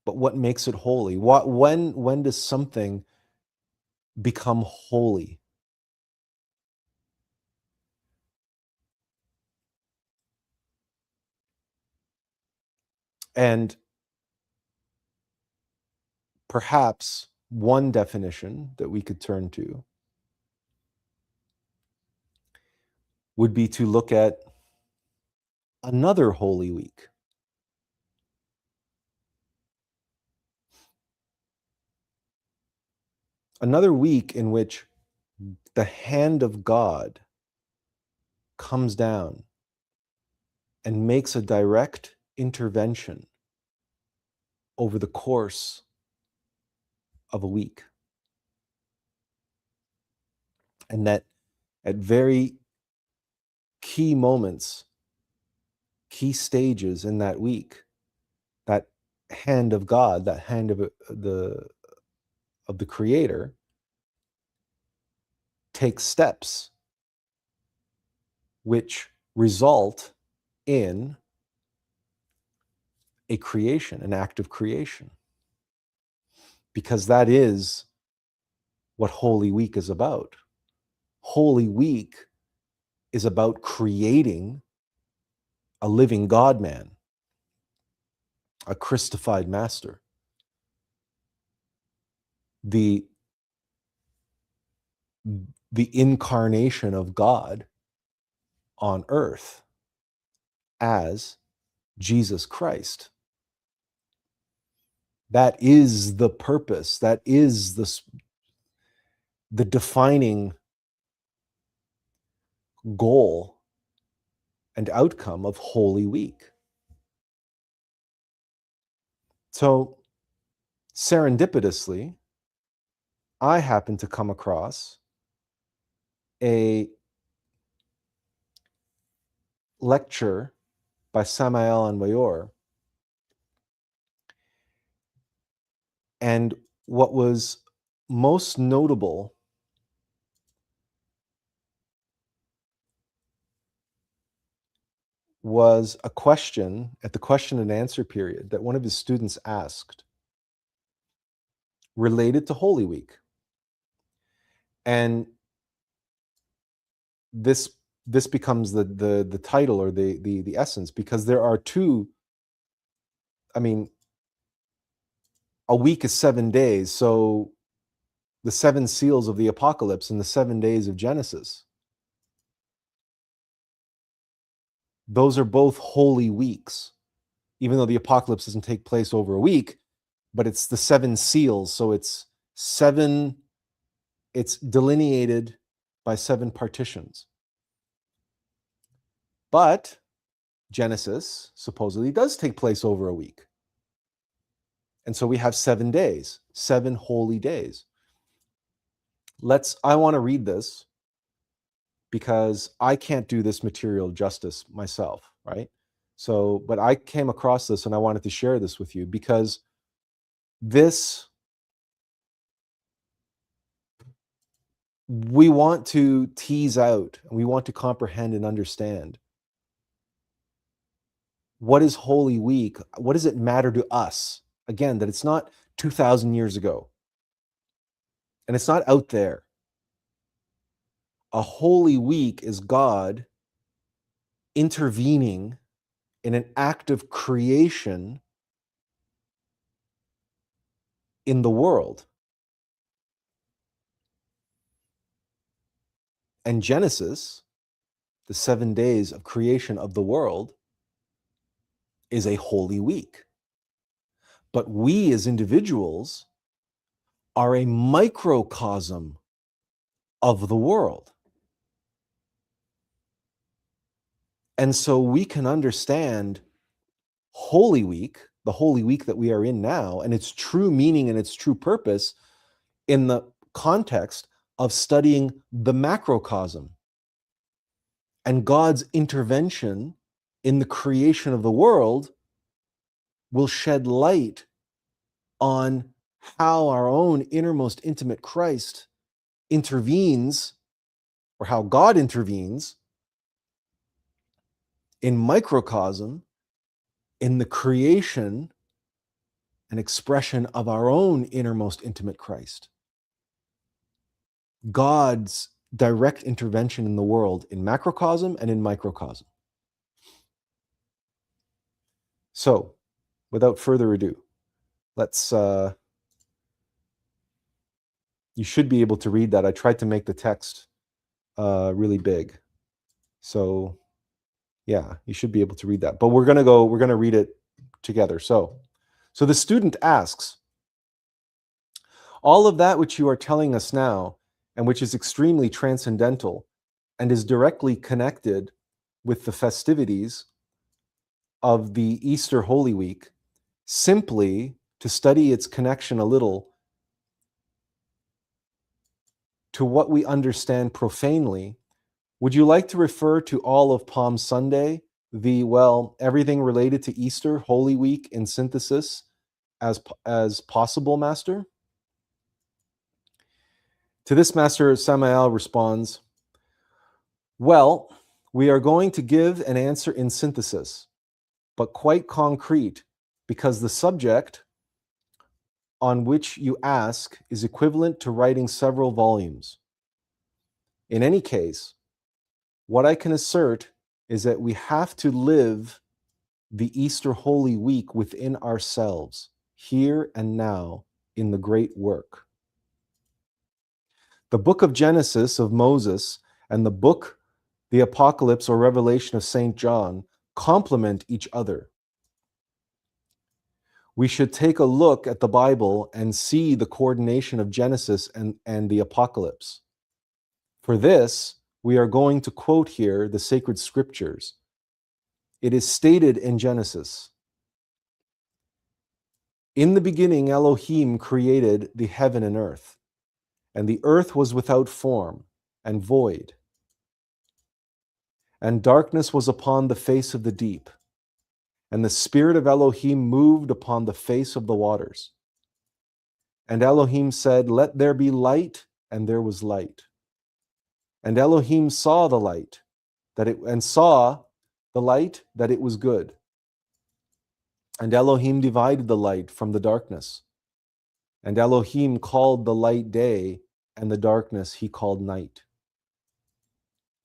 But what makes it holy? When does something become holy. And perhaps one definition that we could turn to would be to look at another Holy Week. Another week in which the hand of God comes down and makes a direct intervention over the course of a week. And that at very key moments, key stages in that week, that hand of God, that hand of the Creator, takes steps which result in a creation, an act of creation. Because that is what Holy Week is about. Holy Week is about creating a living God-man, a Christified master. The incarnation of God on earth as Jesus Christ. That is the purpose. That is the defining goal and outcome of Holy Week. So, serendipitously, I happened to come across a lecture by Samael Aun-Weor, and what was most notable was a question at the question and answer period that one of his students asked related to Holy Week. And this becomes the title or the essence, because there are two. I mean, a week is 7 days, so the 7 seals of the Apocalypse and the 7 days of Genesis, those are both holy weeks, even though the Apocalypse doesn't take place over a week, but it's the 7 seals, so it's delineated by 7 partitions. But Genesis supposedly does take place over a week. And so we have 7 days, 7 holy days. I want to read this because I can't do this material justice myself, right? So, but I came across this and I wanted to share this with you because we want to tease out, we want to comprehend and understand what is Holy Week? What does it matter to us? Again, that it's not 2,000 years ago and it's not out there. A Holy Week is God intervening in an act of creation in the world. And Genesis, the 7 days of creation of the world, is a holy week. But we as individuals are a microcosm of the world. And so we can understand Holy Week, the Holy Week that we are in now, and its true meaning and its true purpose in the context of studying the macrocosm and God's intervention in the creation of the world will shed light on how our own innermost intimate Christ intervenes, or how God intervenes in microcosm in the creation and expression of our own innermost intimate Christ. God's direct intervention in the world, in macrocosm and in microcosm. So, without further ado, let's, you should be able to read that. I tried to make the text really big. So, yeah, you should be able to read that. But we're going to read it together. So the student asks, all of that which you are telling us now, and which is extremely transcendental and is directly connected with the festivities of the Easter Holy Week, simply to study its connection a little to what we understand profanely, would you like to refer to all of Palm Sunday, everything related to Easter, Holy Week in synthesis as possible, Master? To this, Master Samael responds, well, we are going to give an answer in synthesis, but quite concrete, because the subject on which you ask is equivalent to writing several volumes. In any case, what I can assert is that we have to live the Easter Holy Week within ourselves, here and now, in the great work. The book of Genesis of Moses and the Apocalypse or Revelation of St. John complement each other. We should take a look at the Bible and see the coordination of Genesis and the Apocalypse. For this, we are going to quote here the sacred scriptures. It is stated in Genesis, in the beginning, Elohim created the heaven and earth, and the earth was without form and void, and darkness was upon the face of the deep, and the Spirit of Elohim moved upon the face of the waters. And Elohim said, let there be light, and there was light. And Elohim saw the light, that it was good. And Elohim divided the light from the darkness. And Elohim called the light day, and the darkness he called night.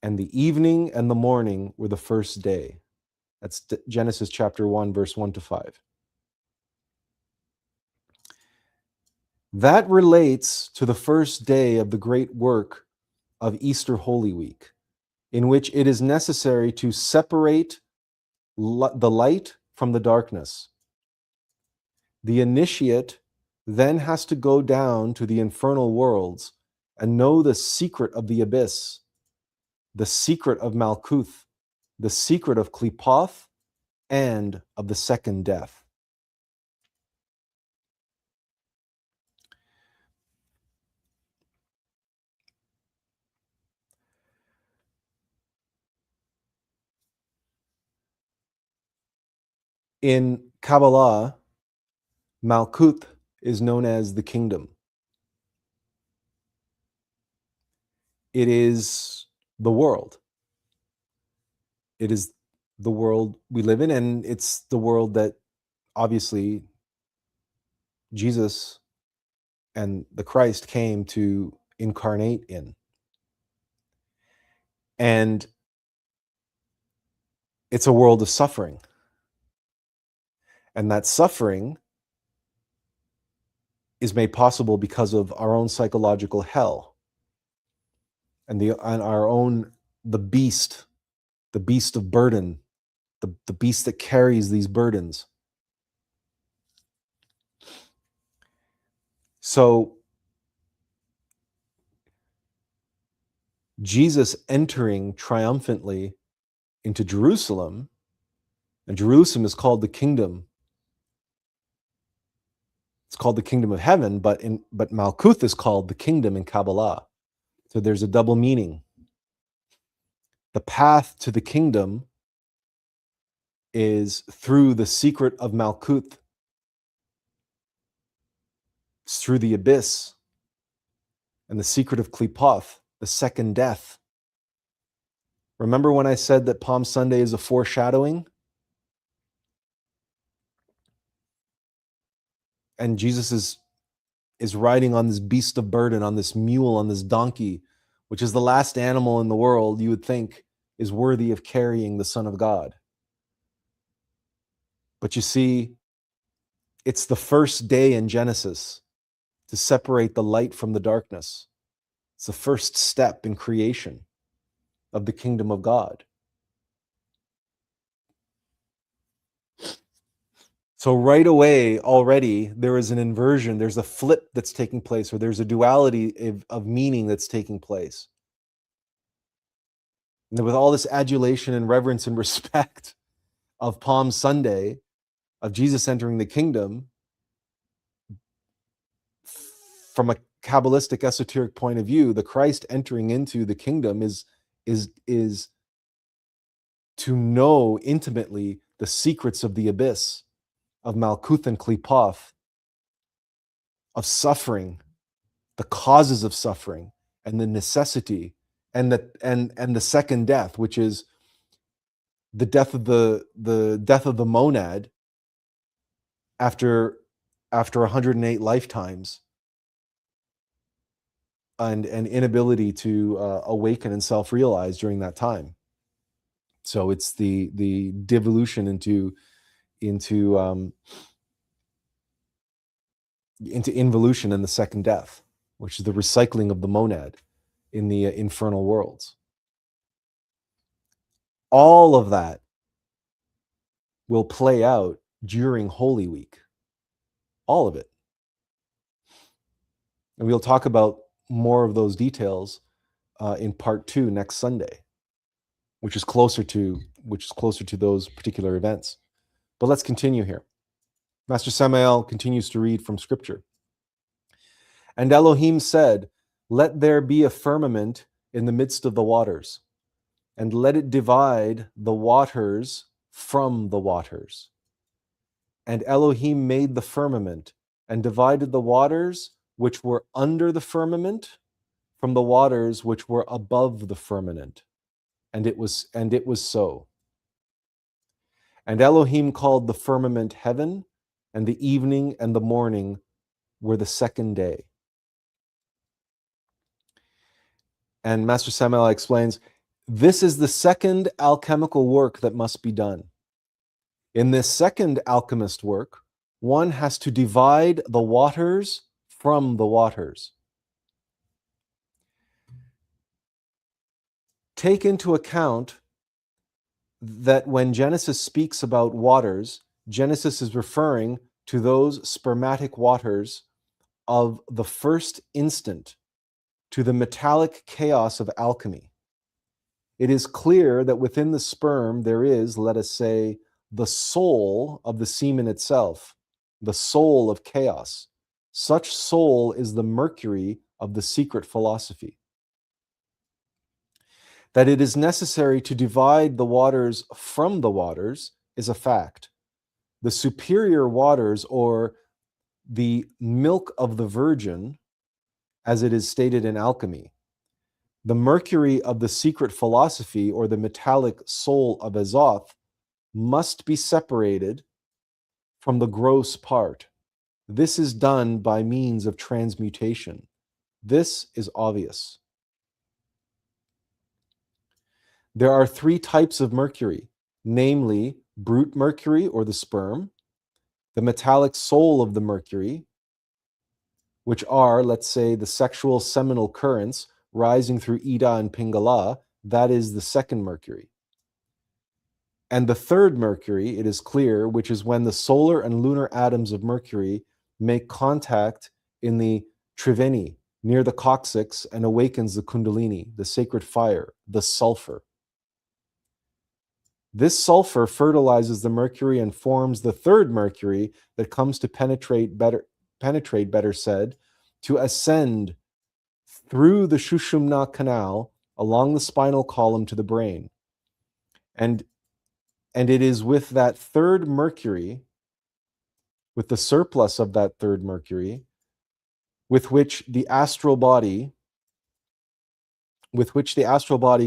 And the evening and the morning were the first day. That's Genesis chapter 1, verse 1 to 5. That relates to the first day of the great work of Easter Holy Week, in which it is necessary to separate the light from the darkness. The initiate then has to go down to the infernal worlds and know the secret of the abyss, the secret of Malkuth, the secret of Klipoth, and of the second death. In Kabbalah, Malkuth is known as the kingdom. It is the world. It is the world we live in, and it's the world that obviously Jesus and the Christ came to incarnate in. And it's a world of suffering. And that suffering is made possible because of our own psychological hell and the beast of burden, the beast that carries these burdens. So Jesus entering triumphantly into Jerusalem, and Jerusalem is called the kingdom. It's called the kingdom of heaven, but Malkuth is called the kingdom in Kabbalah. So there's a double meaning. The path to the kingdom is through the secret of Malkuth. It's through the abyss and the secret of Klipoth, the second death. Remember when I said that Palm Sunday is a foreshadowing? And Jesus is riding on this beast of burden, on this mule, on this donkey, which is the last animal in the world you would think is worthy of carrying the Son of God. But you see, it's the first day in Genesis to separate the light from the darkness. It's the first step in creation of the kingdom of God. So right away, already, there is an inversion. There's a flip that's taking place, or there's a duality of meaning that's taking place. And with all this adulation and reverence and respect of Palm Sunday, of Jesus entering the kingdom, from a Kabbalistic esoteric point of view, the Christ entering into the kingdom is to know intimately the secrets of the abyss, of Malkuth and Klipoth, of suffering, the causes of suffering, and the necessity, and the second death, which is the death of the monad after 108 lifetimes, and inability to awaken and self-realize during that time. So it's the devolution into involution and the second death, which is the recycling of the monad in the infernal worlds. All of that will play out during Holy Week. All of it. And we'll talk about more of those details in part 2 next Sunday, which is closer to those particular events. But let's continue here. Master Samael continues to read from Scripture. And Elohim said, "Let there be a firmament in the midst of the waters, and let it divide the waters from the waters. And Elohim made the firmament, and divided the waters which were under the firmament from the waters which were above the firmament. And it was so. And Elohim called the firmament heaven, and the evening and the morning were the second day." And Master Samael explains, this is the second alchemical work that must be done. In this second alchemist work, one has to divide the waters from the waters. Take into account that when Genesis speaks about waters, Genesis is referring to those spermatic waters of the first instant, to the metallic chaos of alchemy. It is clear that within the sperm there is, let us say, the soul of the semen itself, the soul of chaos. Such soul is the mercury of the secret philosophy. That it is necessary to divide the waters from the waters is a fact. The superior waters, or the milk of the virgin, as it is stated in alchemy, the mercury of the secret philosophy, or the metallic soul of Azoth, must be separated from the gross part. This is done by means of transmutation. This is obvious. There are 3 types of mercury, namely brute mercury, or the sperm, the metallic soul of the mercury, which are, let's say, the sexual seminal currents rising through Ida and Pingala, that is the second mercury. And the third mercury, it is clear, which is when the solar and lunar atoms of mercury make contact in the triveni, near the coccyx, and awakens the kundalini, the sacred fire, the sulfur. This sulfur fertilizes the mercury and forms the third mercury that comes to penetrate, better said, to ascend through the Shushumna canal along the spinal column to the brain. And it is with that third mercury, with the surplus of that third mercury, with which the astral body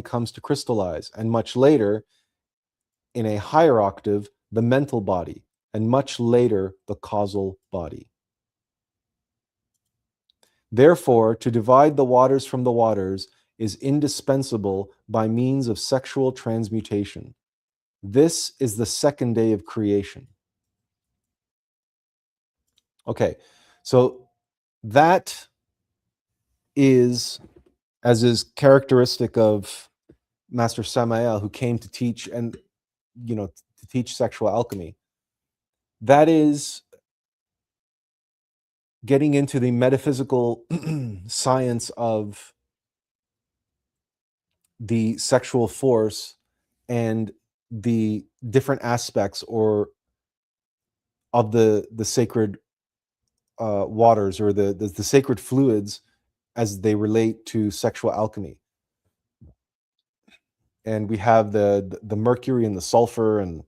comes to crystallize, and much later, in a higher octave, the mental body, and much later, the causal body. Therefore, to divide the waters from the waters is indispensable by means of sexual transmutation. This is the second day of creation. Okay, so that is, as is characteristic of Master Samael, who came to teach and, to teach sexual alchemy. That is getting into the metaphysical science of the sexual force and the different aspects or of the sacred waters, or the sacred fluids as they relate to sexual alchemy. And we have the mercury and the sulfur, and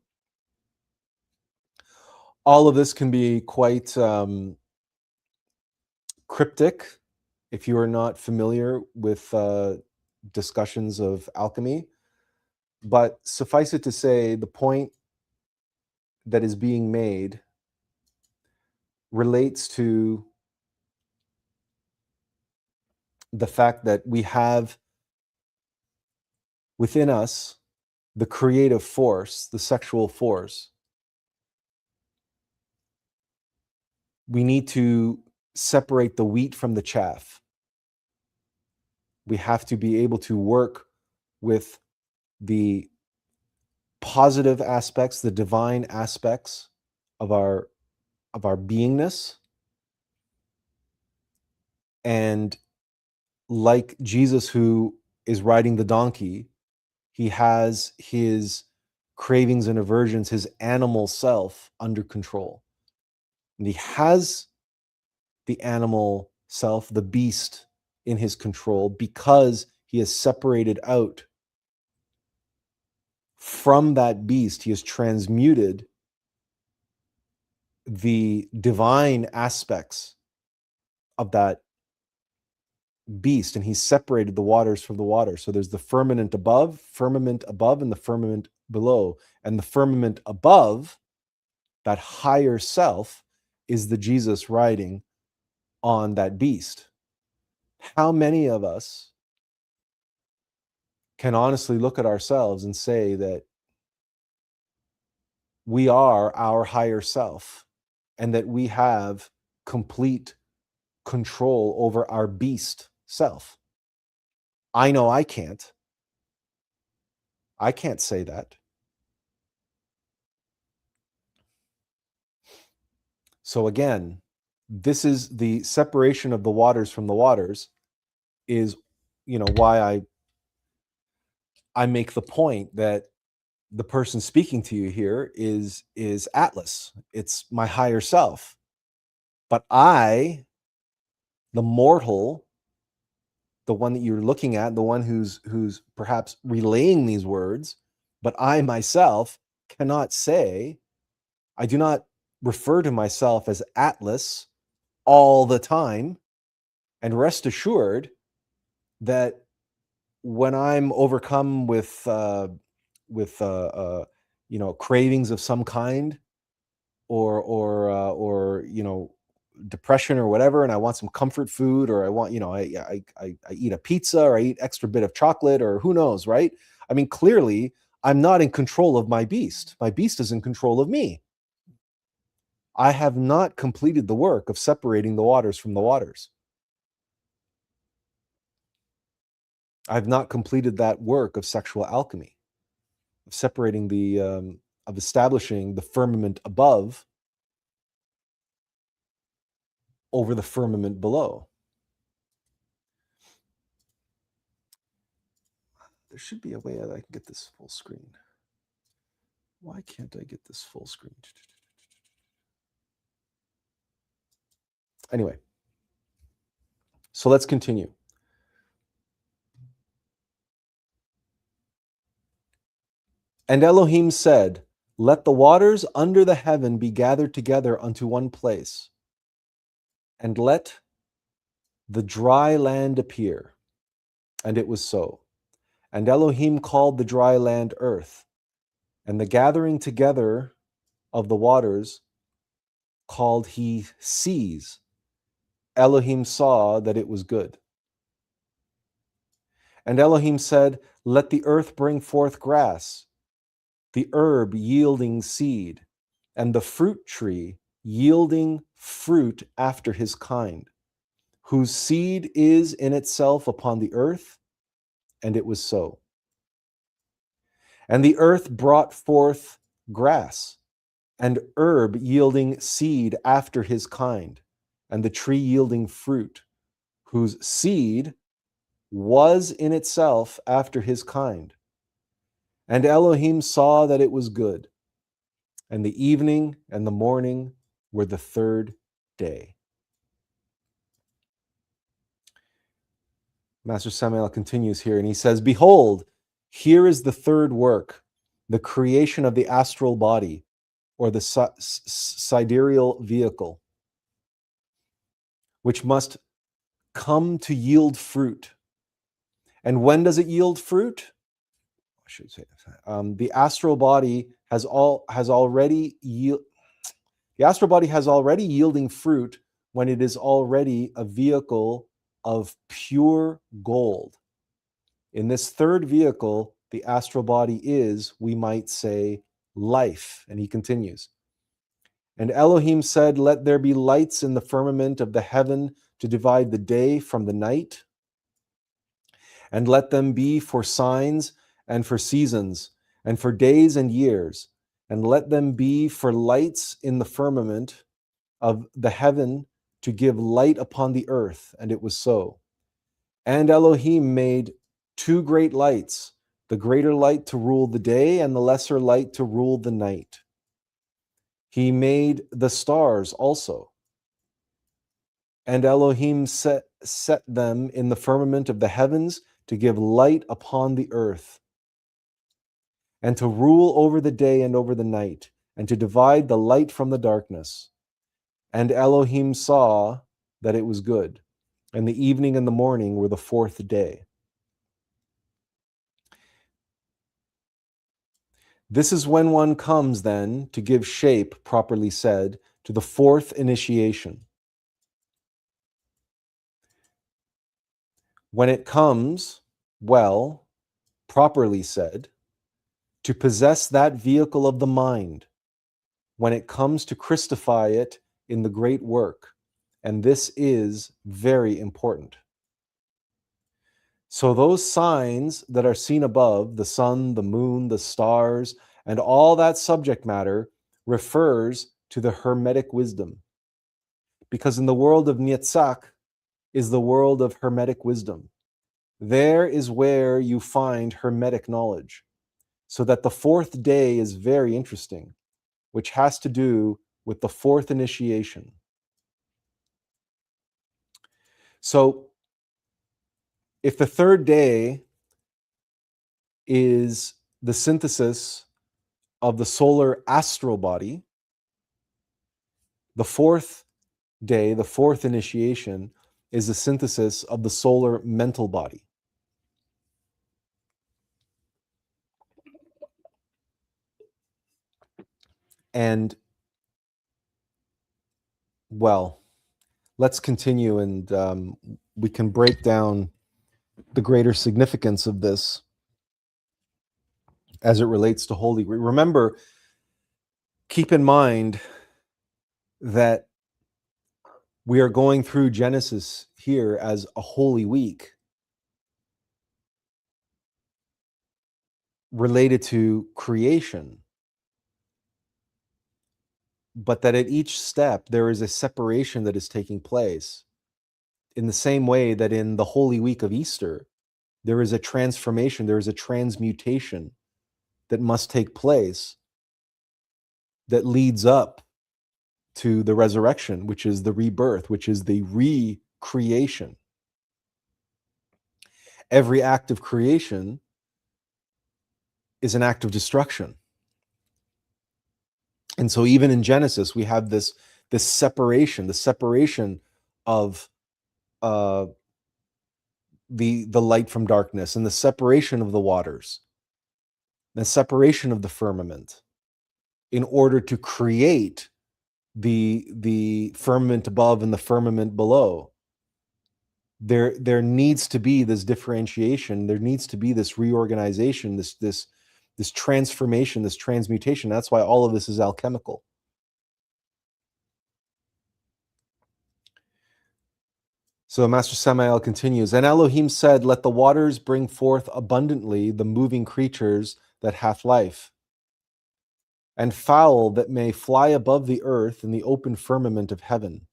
all of this can be quite cryptic if you are not familiar with discussions of alchemy. But suffice it to say, the point that is being made relates to the fact that we have within us the creative force, the sexual force. We need to separate the wheat from the chaff. We have to be able to work with the positive aspects, the divine aspects of our beingness. And like Jesus, who is riding the donkey, he has his cravings and aversions, his animal self, under control. And he has the animal self, the beast, in his control because he has separated out from that beast. He has transmuted the divine aspects of that beast, and he's separated the waters from the water. So there's the firmament above, and the firmament below. And the firmament above, that higher self, is the Jesus riding on that beast. How many of us can honestly look at ourselves and say that we are our higher self and that we have complete control over our beast self? I know I can't. I can't say that. So again, this is the separation of the waters from the waters, is, why I make the point that the person speaking to you here is Attlas. It's my higher self. But I, the mortal, the one that you're looking at, the one who's perhaps relaying these words, but I myself cannot say, I do not refer to myself as Attlas all the time. And rest assured that when I'm overcome with cravings of some kind, or depression or whatever, and I want some comfort food, or I want, I eat a pizza, or I eat extra bit of chocolate, or who knows, right? I mean, clearly I'm not in control of my beast. My beast is in control of me. I have not completed the work of separating the waters from the waters. I have not completed that work of sexual alchemy, of separating of establishing the firmament above over the firmament below. There should be a way that I can get this full screen. Why can't I get this full screen? Anyway, so let's continue. And Elohim said, "Let the waters under the heaven be gathered together unto one place, and let the dry land appear." And it was so. And Elohim called the dry land earth, and the gathering together of the waters called he seas. Elohim saw that it was good. And Elohim said, let the earth bring forth grass, the herb yielding seed, and the fruit tree yielding fruit after his kind, whose seed is in itself upon the earth. And it was so. And the earth brought forth grass, and herb yielding seed after his kind, and the tree yielding fruit, whose seed was in itself after his kind. And Elohim saw that it was good. And the evening and the morning were the third day. Master Samael continues here, and he says, behold, here is the third work, the creation of the astral body, or the sidereal vehicle, which must come to yield fruit. And when does it yield fruit? I should say the astral body has already yielding fruit when it is already a vehicle of pure gold. In this third vehicle, the astral body is, we might say, life. And he continues. And Elohim said, let there be lights in the firmament of the heaven to divide the day from the night, and let them be for signs and for seasons and for days and years, and let them be for lights in the firmament of the heaven to give light upon the earth. And it was so. And Elohim made two great lights, the greater light to rule the day and the lesser light to rule the night. He made the stars also. And Elohim set them in the firmament of the heavens to give light upon the earth, and to rule over the day and over the night, and to divide the light from the darkness. And Elohim saw that it was good. And the evening and the morning were the fourth day. This is when one comes then to give shape, properly said, to the fourth initiation. When it comes, well, properly said, to possess that vehicle of the mind, when it comes to Christify it in the great work. And this is very important. So those signs that are seen above, the sun, the moon, the stars, and all that subject matter refers to the Hermetic wisdom. Because in the world of Nietzsche is the world of Hermetic wisdom. There is where you find Hermetic knowledge. So that the fourth day is very interesting, which has to do with the fourth initiation. So if the third day is the synthesis of the solar astral body, the fourth day, the fourth initiation, is the synthesis of the solar mental body. And, well, let's continue, and we can break down the greater significance of this as it relates to Holy Week. Remember, keep in mind that we are going through Genesis here as a Holy Week related to creation, but that at each step there is a separation that is taking place, in the same way that in the Holy Week of Easter, there is a transformation, there is a transmutation that must take place that leads up to the resurrection, which is the rebirth, which is the recreation. Every act of creation is an act of destruction. And so even in Genesis, we have this separation, the separation of the light from darkness, and the separation of the waters, the separation of the firmament, in order to create the firmament above and the firmament below. There needs to be this differentiation. There needs to be this reorganization, this transformation, this transmutation. That's why all of this is alchemical. So Master Samael continues, and Elohim said, let the waters bring forth abundantly the moving creatures that hath life, and fowl that may fly above the earth in the open firmament of heaven.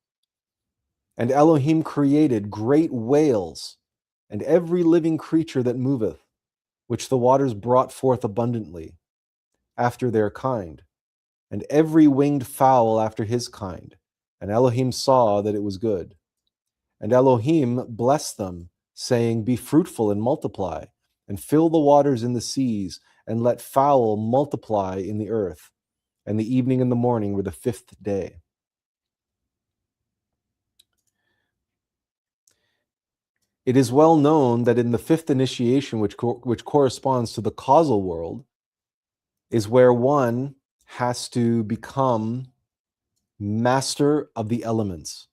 And Elohim created great whales, and every living creature that moveth, which the waters brought forth abundantly, after their kind, and every winged fowl after his kind. And Elohim saw that it was good. And Elohim blessed them, saying, be fruitful and multiply, and fill the waters in the seas, and let fowl multiply in the earth. And the evening and the morning were the fifth day. It is well known that in the fifth initiation, which corresponds to the causal world, is where one has to become master of the elements,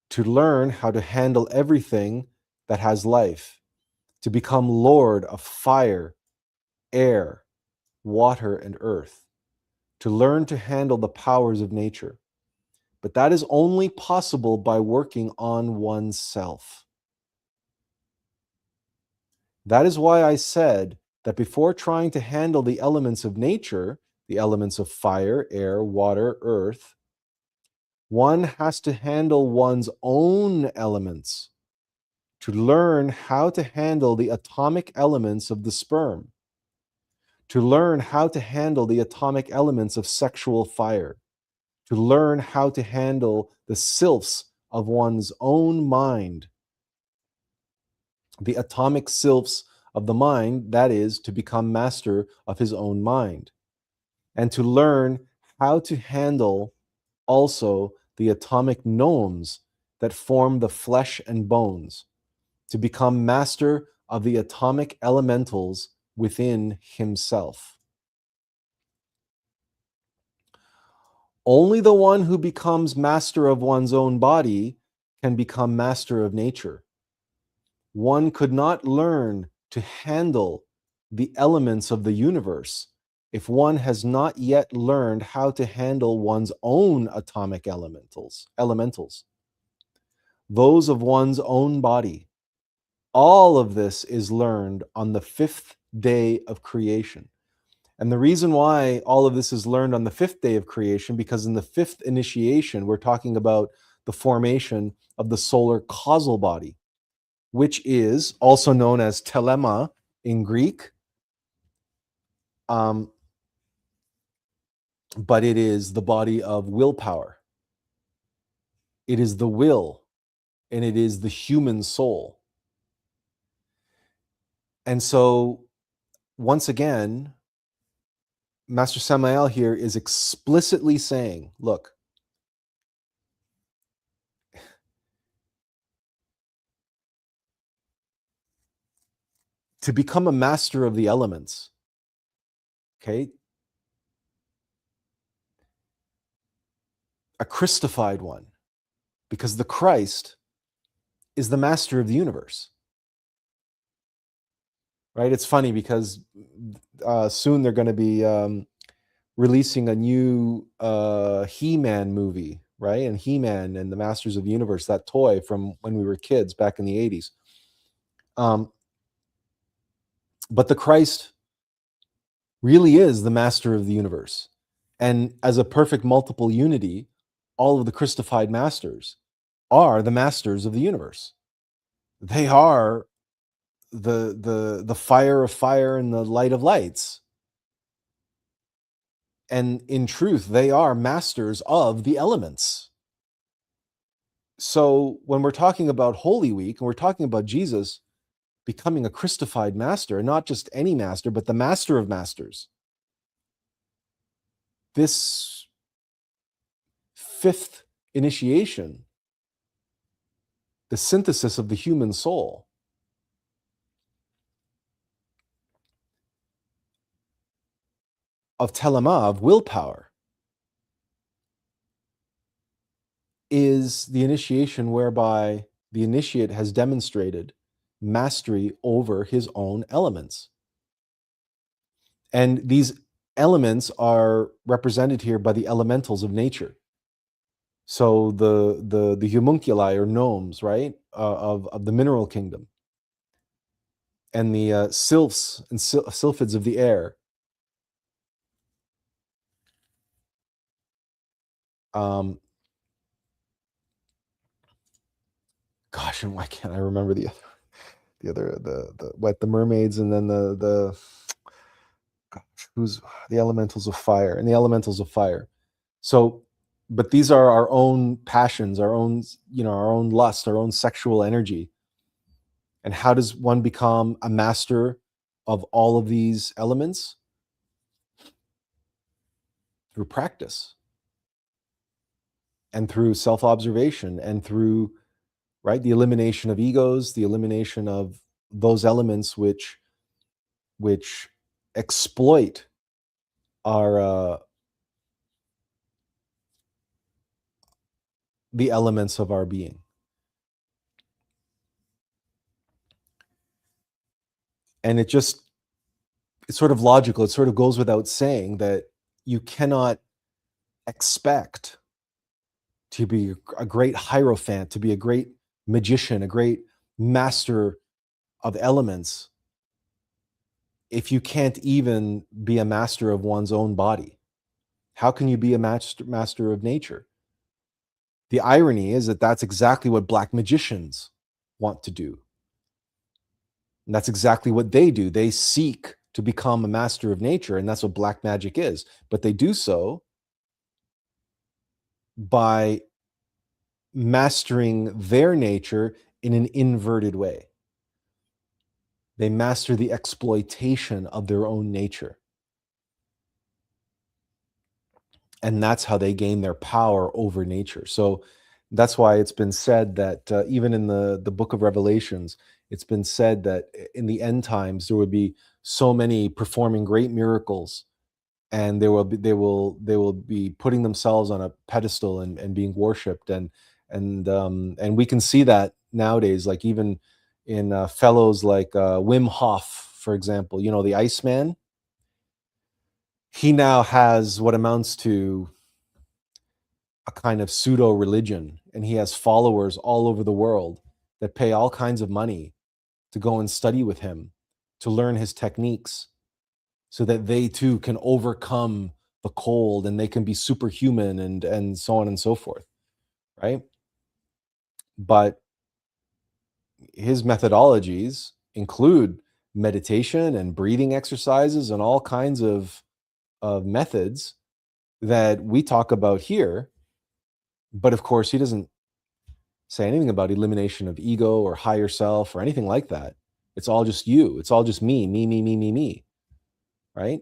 to learn how to handle everything that has life, to become lord of fire, air, water, and earth, to learn to handle the powers of nature. But that is only possible by working on oneself. That is why I said that before trying to handle the elements of nature, the elements of fire, air, water, earth, one has to handle one's own elements, to learn how to handle the atomic elements of the sperm, to learn how to handle the atomic elements of sexual fire, to learn how to handle the sylphs of one's own mind, the atomic sylphs of the mind, that is, to become master of his own mind, and to learn how to handle also the atomic gnomes that form the flesh and bones, to become master of the atomic elementals within himself. Only the one who becomes master of one's own body can become master of nature. One could not learn to handle the elements of the universe if one has not yet learned how to handle one's own atomic elementals, those of one's own body. All of this is learned on the fifth day of creation. And the reason why all of this is learned on the fifth day of creation, because in the fifth initiation, we're talking about the formation of the solar causal body, which is also known as telema in Greek. But it is the body of willpower. It is the will, and it is the human soul. And so, once again, Master Samael here is explicitly saying, look, to become a master of the elements, okay, a Christified one, because the Christ is the master of the universe, right? It's funny because soon they're going to be releasing a new He-Man movie, right? And He-Man and the Masters of the Universe, that toy from when we were kids back in the 80s. But the Christ really is the master of the universe. And as a perfect multiple unity, all of the Christified masters are the masters of the universe. They are the fire of fire and the light of lights. And in truth, they are masters of the elements. So when we're talking about Holy Week and we're talking about Jesus becoming a Christified master, and not just any master, but the master of masters, this fifth initiation, the synthesis of the human soul, of telema, of willpower, is the initiation whereby the initiate has demonstrated mastery over his own elements. And these elements are represented here by the elementals of nature. So the homunculi or gnomes, right, of the mineral kingdom, and the sylphs and sylphids of the air. Gosh, and why can't I remember the mermaids, and then the gosh, who's the elementals of fire and the elementals of fire. So, but these are our own passions, our own, our own lust, our own sexual energy. And how does one become a master of all of these elements? Through practice and through self-observation and through, right, the elimination of egos, the elimination of those elements which exploit our the elements of our being. And it's sort of logical. It sort of goes without saying that you cannot expect to be a great hierophant, to be a great magician, a great master of elements, if you can't even be a master of one's own body. How can you be a master of nature? The irony is that that's exactly what black magicians want to do. And that's exactly what they do. They seek to become a master of nature, and that's what black magic is. But they do so by mastering their nature in an inverted way. They master the exploitation of their own nature. And that's how they gain their power over nature. So that's why it's been said that even in the book of Revelations, it's been said that in the end times, there would be so many performing great miracles, and they will be putting themselves on a pedestal and being worshipped. And we can see that nowadays, like even in fellows like Wim Hof, for example, the Iceman. He now has what amounts to a kind of pseudo religion, and he has followers all over the world that pay all kinds of money to go and study with him, to learn his techniques, so that they too can overcome the cold and they can be superhuman and so on and so forth, right? But his methodologies include meditation and breathing exercises and all kinds of methods that we talk about here. But of course, he doesn't say anything about elimination of ego or higher self or anything like that. It's all just you. It's all just me, right?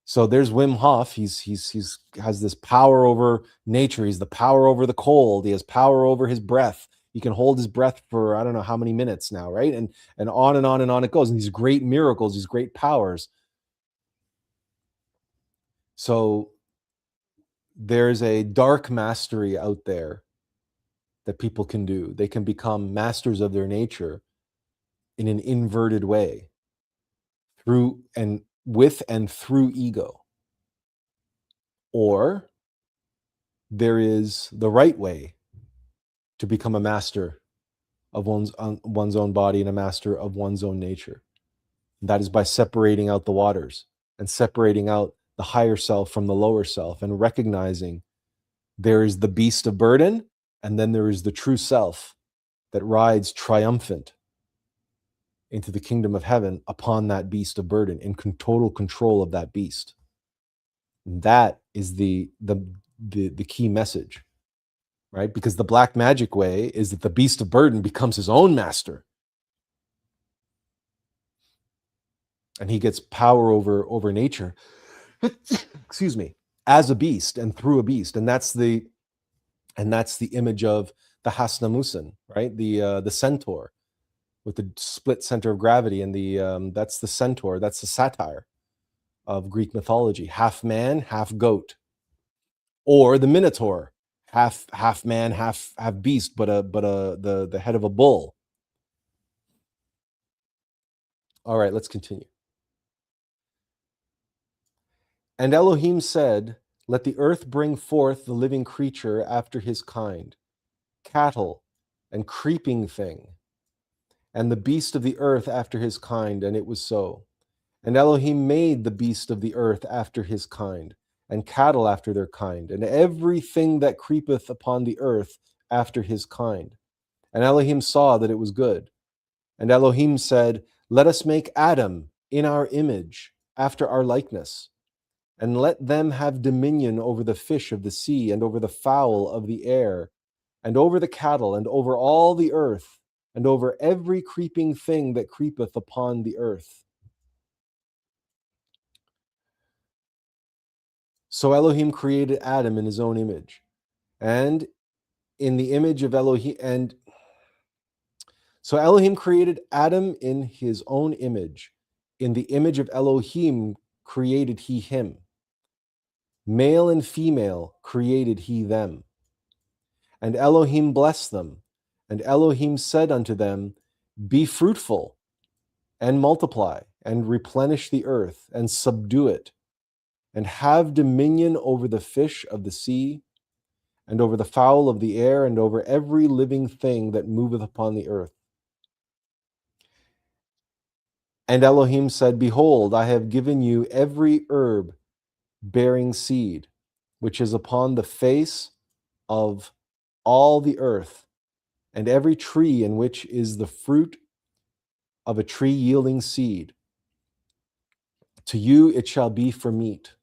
So there's Wim Hof. He's has this power over nature. He's the power over the cold. He has power over his breath. He can hold his breath for I don't know how many minutes now, right? And on and on and on it goes. And these great miracles, these great powers. So there's a dark mastery out there that people can do. They can become masters of their nature in an inverted way, through and with and through ego. Or there is the right way to become a master of one's own body and a master of one's own nature. And that is by separating out the waters and separating out the higher self from the lower self, and recognizing there is the beast of burden, and then there is the true self that rides triumphant into the kingdom of heaven upon that beast of burden, in total control of that beast. And that is the key message, right? Because the black magic way is that the beast of burden becomes his own master, and he gets power over nature excuse me, as a beast and through a beast. And that's the image of the Hasnamusin, right? The centaur with the split center of gravity, and that's the centaur, that's the satyr of Greek mythology, half man, half goat. Or the minotaur, half man, half beast, but the head of a bull. All right, let's continue. And Elohim said, let the earth bring forth the living creature after his kind, cattle and creeping thing, and the beast of the earth after his kind, and it was so. And Elohim made the beast of the earth after his kind, and cattle after their kind, and everything that creepeth upon the earth after his kind. And Elohim saw that it was good. And Elohim said, let us make Adam in our image, after our likeness, and let them have dominion over the fish of the sea, and over the fowl of the air, and over the cattle, and over all the earth, and over every creeping thing that creepeth upon the earth. So Elohim created Adam in his own image, and in the image of Elohim, and so Elohim created Adam in his own image. In the image of Elohim created he him. Male and female created he them. And Elohim blessed them. And Elohim said unto them, be fruitful, and multiply, and replenish the earth, and subdue it, and have dominion over the fish of the sea, and over the fowl of the air, and over every living thing that moveth upon the earth. And Elohim said, behold, I have given you every herb bearing seed, which is upon the face of all the earth, and every tree in which is the fruit of a tree yielding seed. To you it shall be for meat.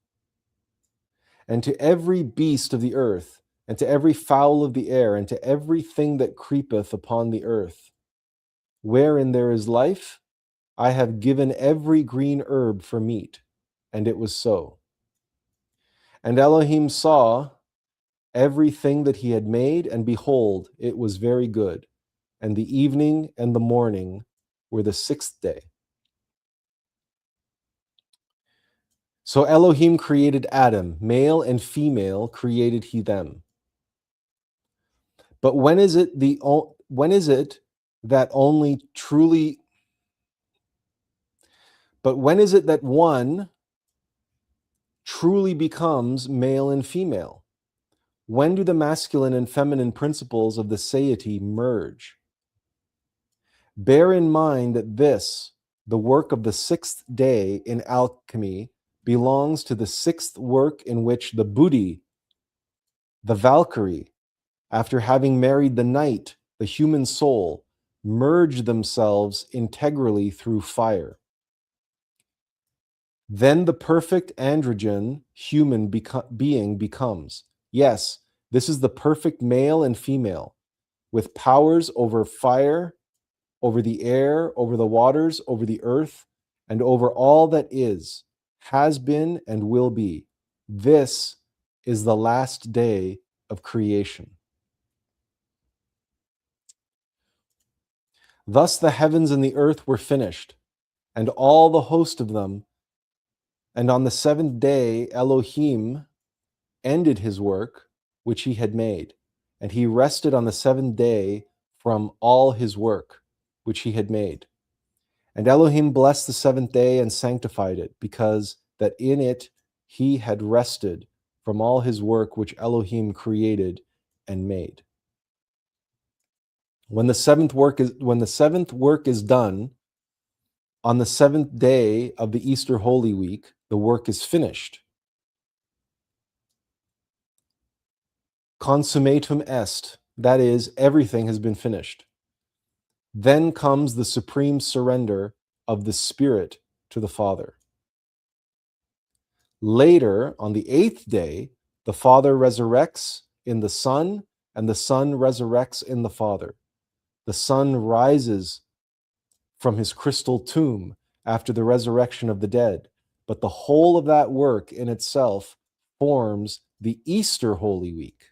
And to every beast of the earth, and to every fowl of the air, and to everything that creepeth upon the earth, wherein there is life, I have given every green herb for meat. And it was so. And Elohim saw everything that he had made, and behold, it was very good. And the evening and the morning were the sixth day. So Elohim created Adam, male and female created he them. But when is it that only truly but when is it that one truly becomes male and female? When do the masculine and feminine principles of the deity merge? Bear in mind that this, the work of the sixth day in alchemy, belongs to the sixth work in which the Buddhi, the Valkyrie, after having married the night, the human soul, merge themselves integrally through fire. Then the perfect androgen human being becomes. Yes, this is the perfect male and female, with powers over fire, over the air, over the waters, over the earth, and over all that is, has been, and will be. This is the last day of creation. Thus the heavens and the earth were finished, and all the host of them. And on the seventh day Elohim ended his work which he had made, and he rested on the seventh day from all his work which he had made. And Elohim blessed the seventh day and sanctified it, because that in it he had rested from all his work which Elohim created and made. When the seventh work is done, on the seventh day of the Easter Holy Week, the work is finished. Consummatum est, that is, everything has been finished. Then comes the supreme surrender of the Spirit to the Father. Later, on the eighth day, the Father resurrects in the Son, and the Son resurrects in the Father. The Son rises from his crystal tomb after the resurrection of the dead, but the whole of that work in itself forms the Easter Holy Week.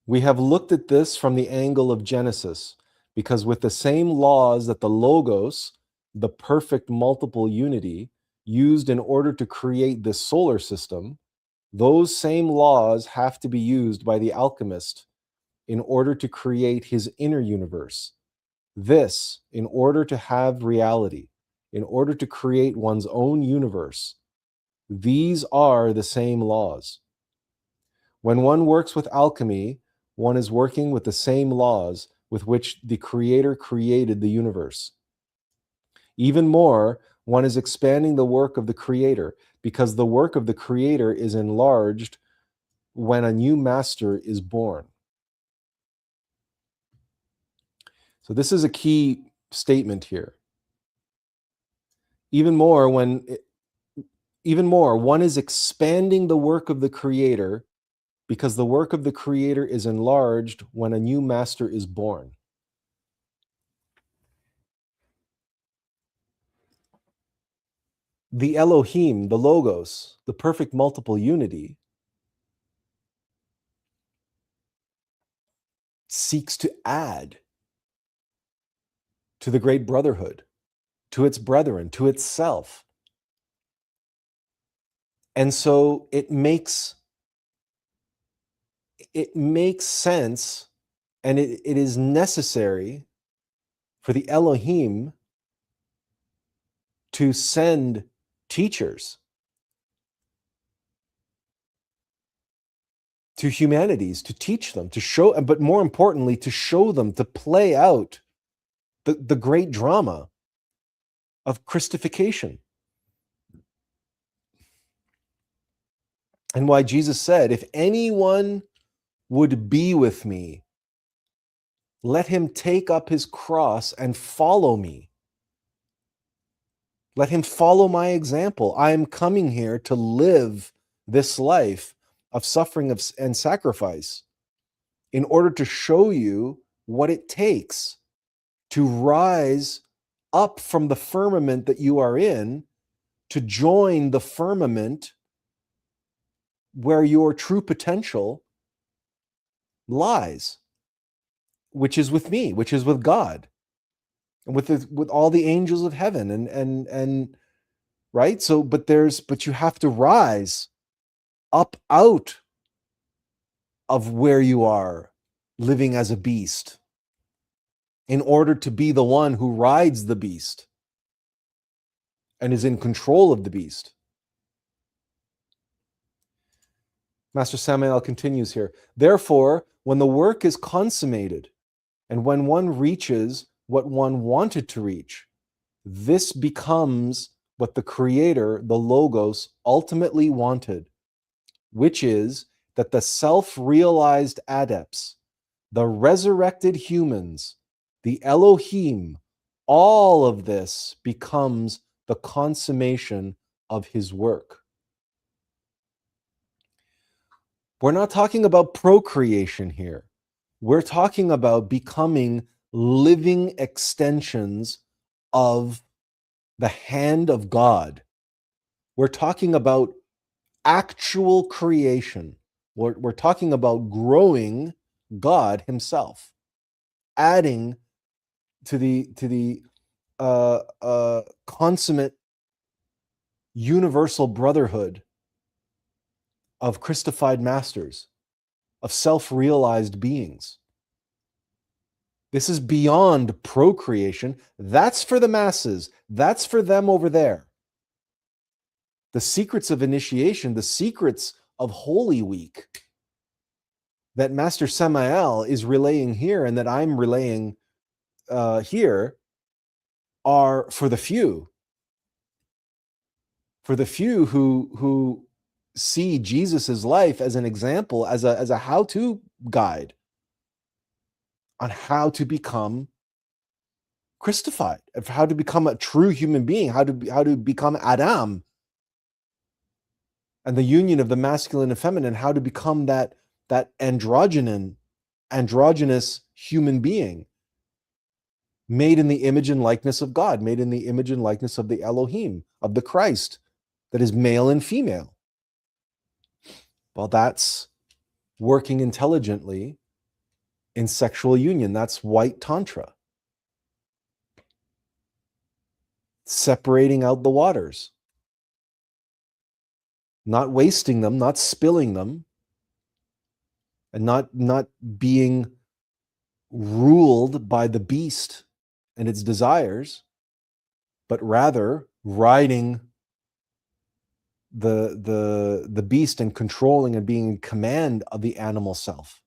We have looked at this from the angle of Genesis, because with the same laws that the Logos, the perfect multiple unity, used in order to create this solar system, Those same laws have to be used by the alchemist in order to create his inner universe. This, in order to have reality, in order to create one's own universe, these are the same laws. When one works with alchemy, one is working with the same laws with which the Creator created the universe. Even more, one is expanding the work of the Creator, because the work of the Creator is enlarged when a new master is born. So this is a key statement here. Even more, one is expanding the work of the Creator, because the work of the Creator is enlarged when a new master is born. The Elohim, the Logos, the perfect multiple unity, seeks to add to the great brotherhood, to its brethren, to itself. And so it makes sense, and it is necessary for the Elohim to send teachers to humanities, to teach them, to show, but more importantly, to show them, to play out the great drama of Christification. And why Jesus said, if anyone would be with me, let him take up his cross and follow me. Let him follow my example. I am coming here to live this life of suffering and sacrifice in order to show you what it takes to rise up from the firmament that you are in, to join the firmament where your true potential lies, which is with me, which is with God, and with all the angels of heaven, and right. So, but you have to rise up out of where you are living as a beast in order to be the one who rides the beast and is in control of the beast. Master Samael continues here. Therefore, when the work is consummated and when one reaches what one wanted to reach, this becomes what the Creator, the Logos, ultimately wanted, which is that the self-realized adepts, the resurrected humans, the Elohim, all of this becomes the consummation of his work. We're not talking about procreation here. We're talking about becoming living extensions of the hand of God. We're talking about actual creation. We're talking about growing God himself, adding to the consummate universal brotherhood of Christified masters, of self-realized beings. This is beyond procreation. That's for the masses. That's for them over there. The secrets of initiation, the secrets of Holy Week that Master Samael is relaying here and that I'm relaying here are for the few. For the few who see Jesus's life as an example, as a how-to guide on how to become Christified, of how to become a true human being, how to become Adam, and the union of the masculine and feminine, how to become that androgynous human being, made in the image and likeness of God, made in the image and likeness of the Elohim, of the Christ, that is male and female. Well, that's working intelligently in sexual union. That's white tantra. Separating out the waters. not wasting them, not spilling them, and not being ruled by the beast and its desires, but rather riding the beast and controlling and being in command of the animal self,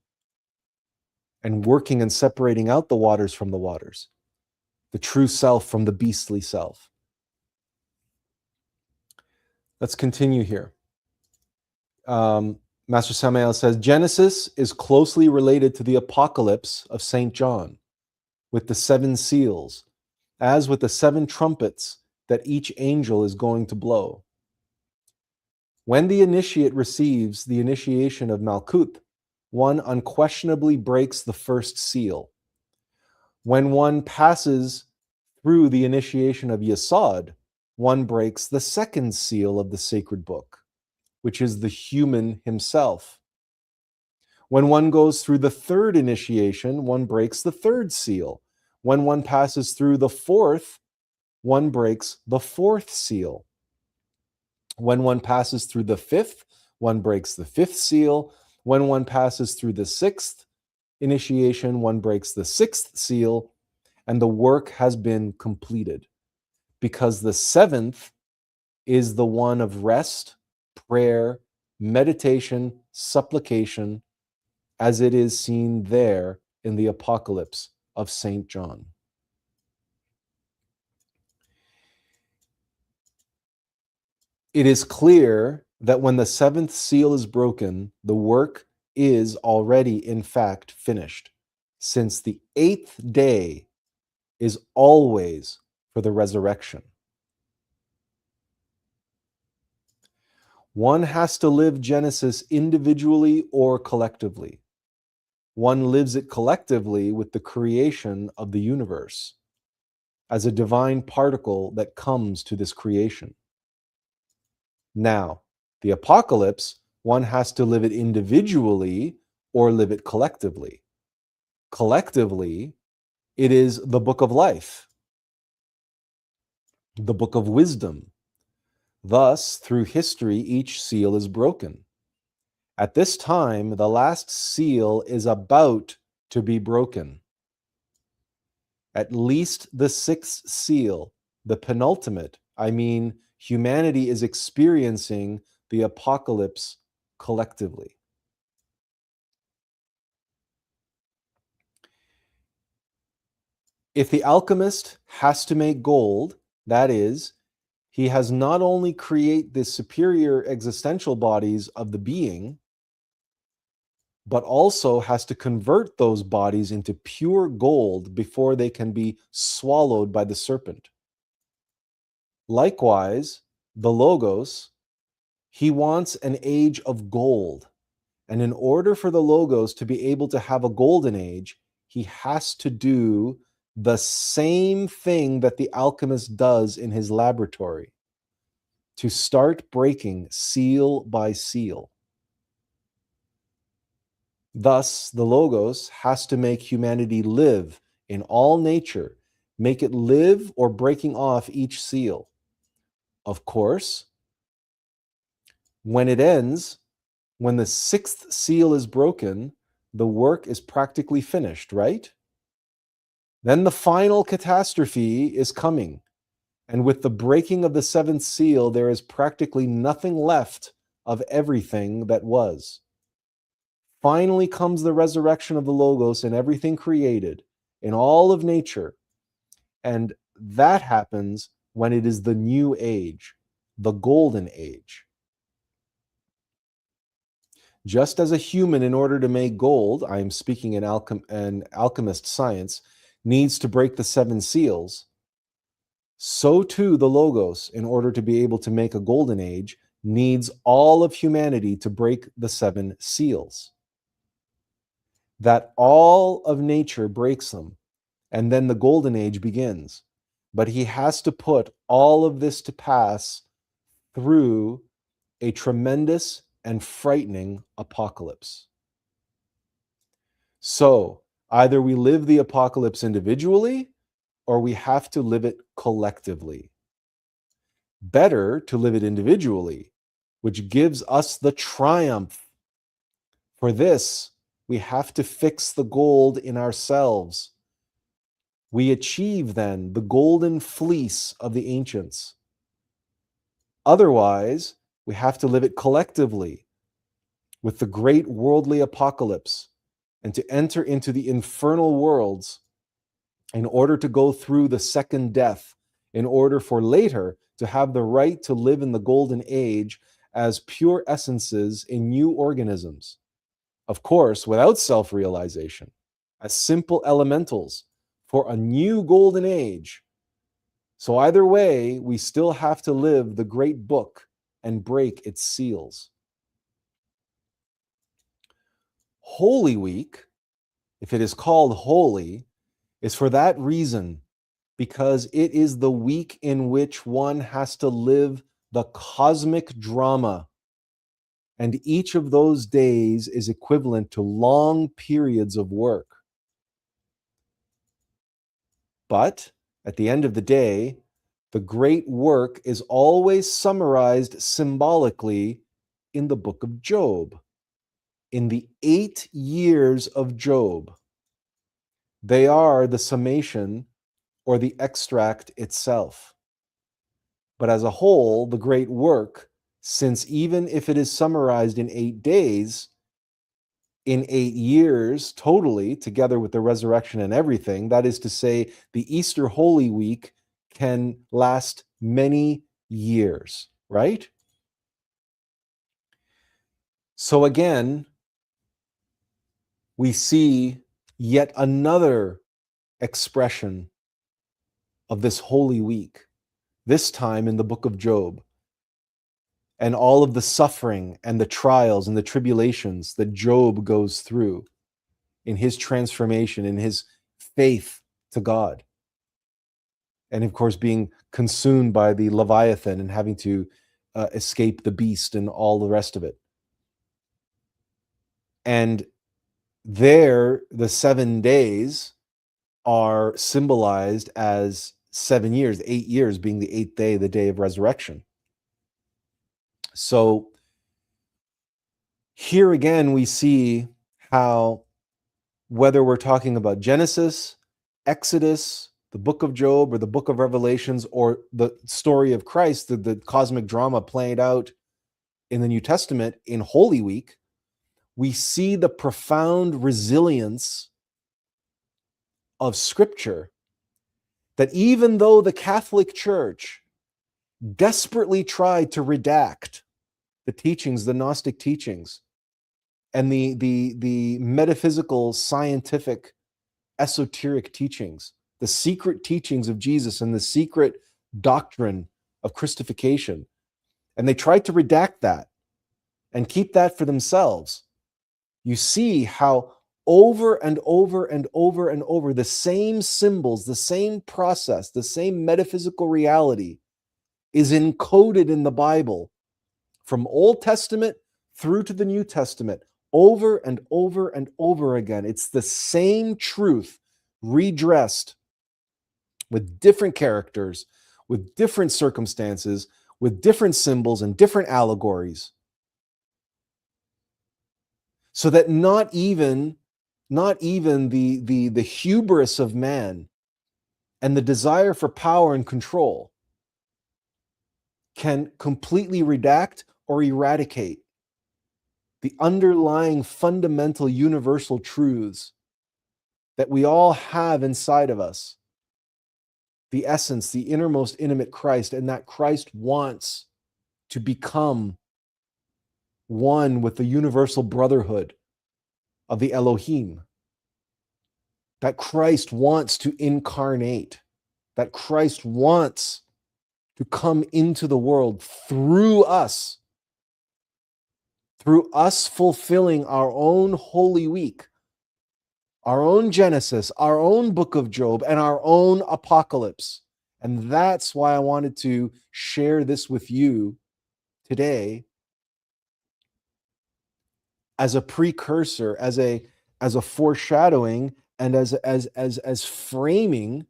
and working and separating out the waters from the waters, the true self from the beastly self. Let's continue here. Master Samael says, Genesis is closely related to the Apocalypse of St. John, with the 7 seals, as with the 7 trumpets that each angel is going to blow. When the initiate receives the initiation of Malkuth, one unquestionably breaks the first seal. When one passes through the initiation of Yesod, one breaks the second seal of the sacred book, which is the human himself. When one goes through the third initiation, one breaks the third seal. When one passes through the fourth, one breaks the fourth seal. When one passes through the fifth, one breaks the fifth seal. When one passes through the sixth initiation, one breaks the sixth seal, and the work has been completed. Because the seventh is the one of rest, prayer, meditation, supplication, as it is seen there in the Apocalypse of St. John. It is clear that when the 7th seal is broken, the work is already, in fact, finished, since the 8th day is always for the resurrection. One has to live Genesis individually or collectively. One lives it collectively with the creation of the universe as a divine particle that comes to this creation. Now, the Apocalypse, one has to live it individually or live it collectively. Collectively, it is the book of life, the book of wisdom. Thus, through history, each seal is broken. At this time, the last seal is about to be broken. At least the 6th seal, the penultimate, humanity is experiencing the apocalypse collectively. If the alchemist has to make gold, that is, he has not only create the superior existential bodies of the being, but also has to convert those bodies into pure gold before they can be swallowed by the serpent. Likewise, the Logos, he wants an age of gold. And in order for the Logos to be able to have a golden age, he has to do the same thing that the alchemist does in his laboratory, to start breaking seal by seal. Thus, the Logos has to make humanity live in all nature, make it live or breaking off each seal. Of course, when it ends, when the 6th seal is broken, the work is practically finished, right? Then the final catastrophe is coming. And with the breaking of the 7th seal, there is practically nothing left of everything that was. Finally comes the resurrection of the Logos and everything created in all of nature. And that happens when it is the new age, the golden age. Just as a human, in order to make gold, I am speaking in alchemist science, needs to break the 7 seals, so too the Logos, in order to be able to make a golden age, needs all of humanity to break the 7 seals. That all of nature breaks them, and then the golden age begins. But he has to put all of this to pass through a tremendous and frightening apocalypse. So, either we live the apocalypse individually, or we have to live it collectively. Better to live it individually, which gives us the triumph. For this, we have to fix the gold in ourselves. We achieve then the golden fleece of the ancients. Otherwise, we have to live it collectively with the great worldly apocalypse and to enter into the infernal worlds in order to go through the second death, in order for later to have the right to live in the golden age as pure essences in new organisms. Of course, without self-realization, as simple elementals for a new golden age. So either way, we still have to live the great book and break its seals. Holy Week, if it is called holy, is for that reason, because it is the week in which one has to live the cosmic drama. And each of those days is equivalent to long periods of work. But at the end of the day, the great work is always summarized symbolically in the book of Job, in the 8 years of Job. They are the summation or the extract itself. But as a whole, the great work, since even if it is summarized in 8 days, in 8 years totally, together with the resurrection and everything, that is to say, the Easter Holy Week can last many years, right? So again, we see yet another expression of this Holy Week, this time in the book of Job, and all of the suffering and the trials and the tribulations that Job goes through in his transformation, in his faith to God. And of course, being consumed by the Leviathan and having to escape the beast and all the rest of it. And there, the 7 days are symbolized as 7 years, 8 years being the 8th day, the day of resurrection. So here again, we see how, whether we're talking about Genesis, Exodus, the book of Job, or the book of Revelations, or the story of Christ, the cosmic drama played out in the New Testament in Holy Week, we see the profound resilience of Scripture, that even though the Catholic Church desperately tried to redact the teachings, the Gnostic teachings, and the metaphysical, scientific, esoteric teachings, the secret teachings of Jesus and the secret doctrine of Christification, and they tried to redact that and keep that for themselves, you see how over and over and over and over, the same symbols, the same process, the same metaphysical reality is encoded in the Bible from Old Testament through to the New Testament, over and over and over again. It's the same truth redressed with different characters, with different circumstances, with different symbols and different allegories. So that not even the hubris of man and the desire for power and control can completely redact or eradicate the underlying fundamental universal truths that we all have inside of us. The essence, the innermost intimate Christ, and that Christ wants to become one with the universal brotherhood of the Elohim. That Christ wants to incarnate, that Christ wants to come into the world through us fulfilling our own Holy Week, our own Genesis, our own book of Job, and our own apocalypse. And that's why I wanted to share this with you today as a precursor, as a foreshadowing, and as framing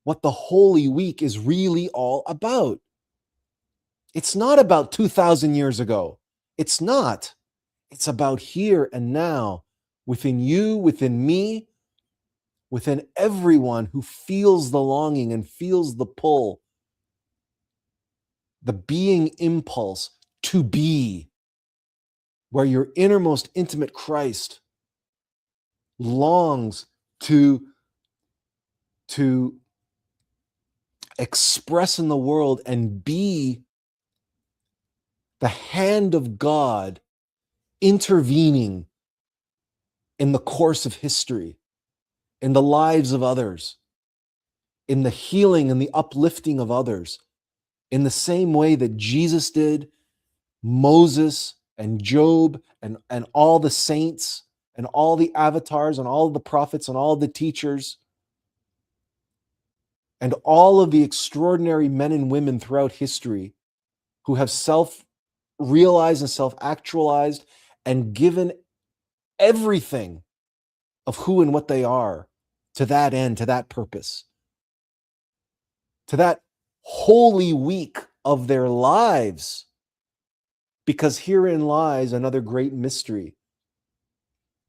what the Holy Week is really all about. It's not about 2,000 years ago. It's not. It's about here and now, within you, within me, within everyone who feels the longing and feels the pull, the being impulse to be, where your innermost intimate Christ longs to express in the world and be the hand of God intervening in the course of history, in the lives of others, in the healing and the uplifting of others, in the same way that Jesus did, Moses and Job and all the saints and all the avatars and all the prophets and all the teachers and all of the extraordinary men and women throughout history who have self-realized and self-actualized and given everything of who and what they are to that end, to that purpose, to that holy week of their lives. Because herein lies another great mystery,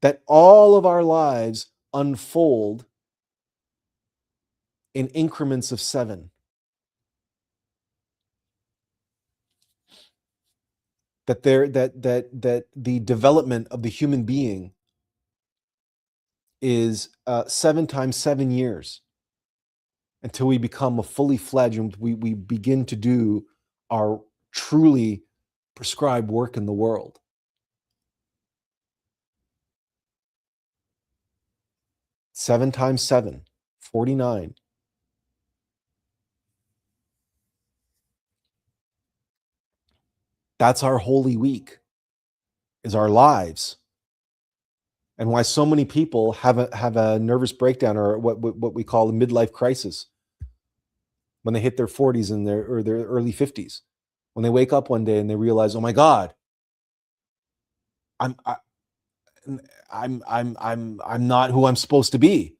that all of our lives unfold in increments of 7. That the development of the human being is 7 times 7 years until we become a fully fledged and we begin to do our truly prescribed work in the world. 7 times 7, 49. That's our holy week, is our lives. And why so many people have a nervous breakdown, or what we call a midlife crisis, when they hit their 40s and their early 50s, when they wake up one day and they realize, oh my God, I'm not who I'm supposed to be.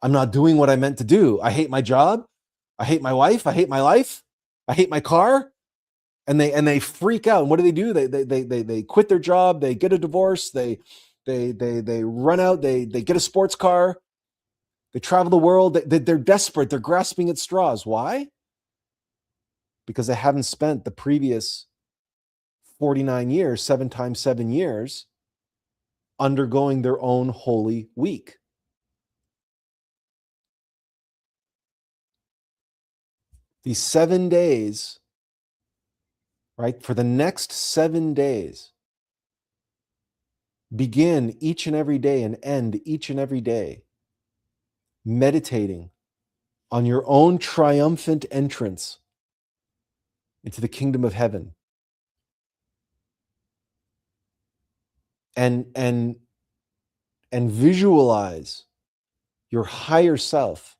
I'm not doing what I meant to do. I hate my job. I hate my wife. I hate my life. I hate my car. And they freak out. And what do? They quit their job. They get a divorce. They run out. They get a sports car. They travel the world. They're desperate. They're grasping at straws. Why? Because they haven't spent the previous 49 years, 7 times 7 years, undergoing their own holy week. These 7 days, right? For the next 7 days, begin each and every day and end each and every day meditating on your own triumphant entrance into the kingdom of heaven. And visualize your higher self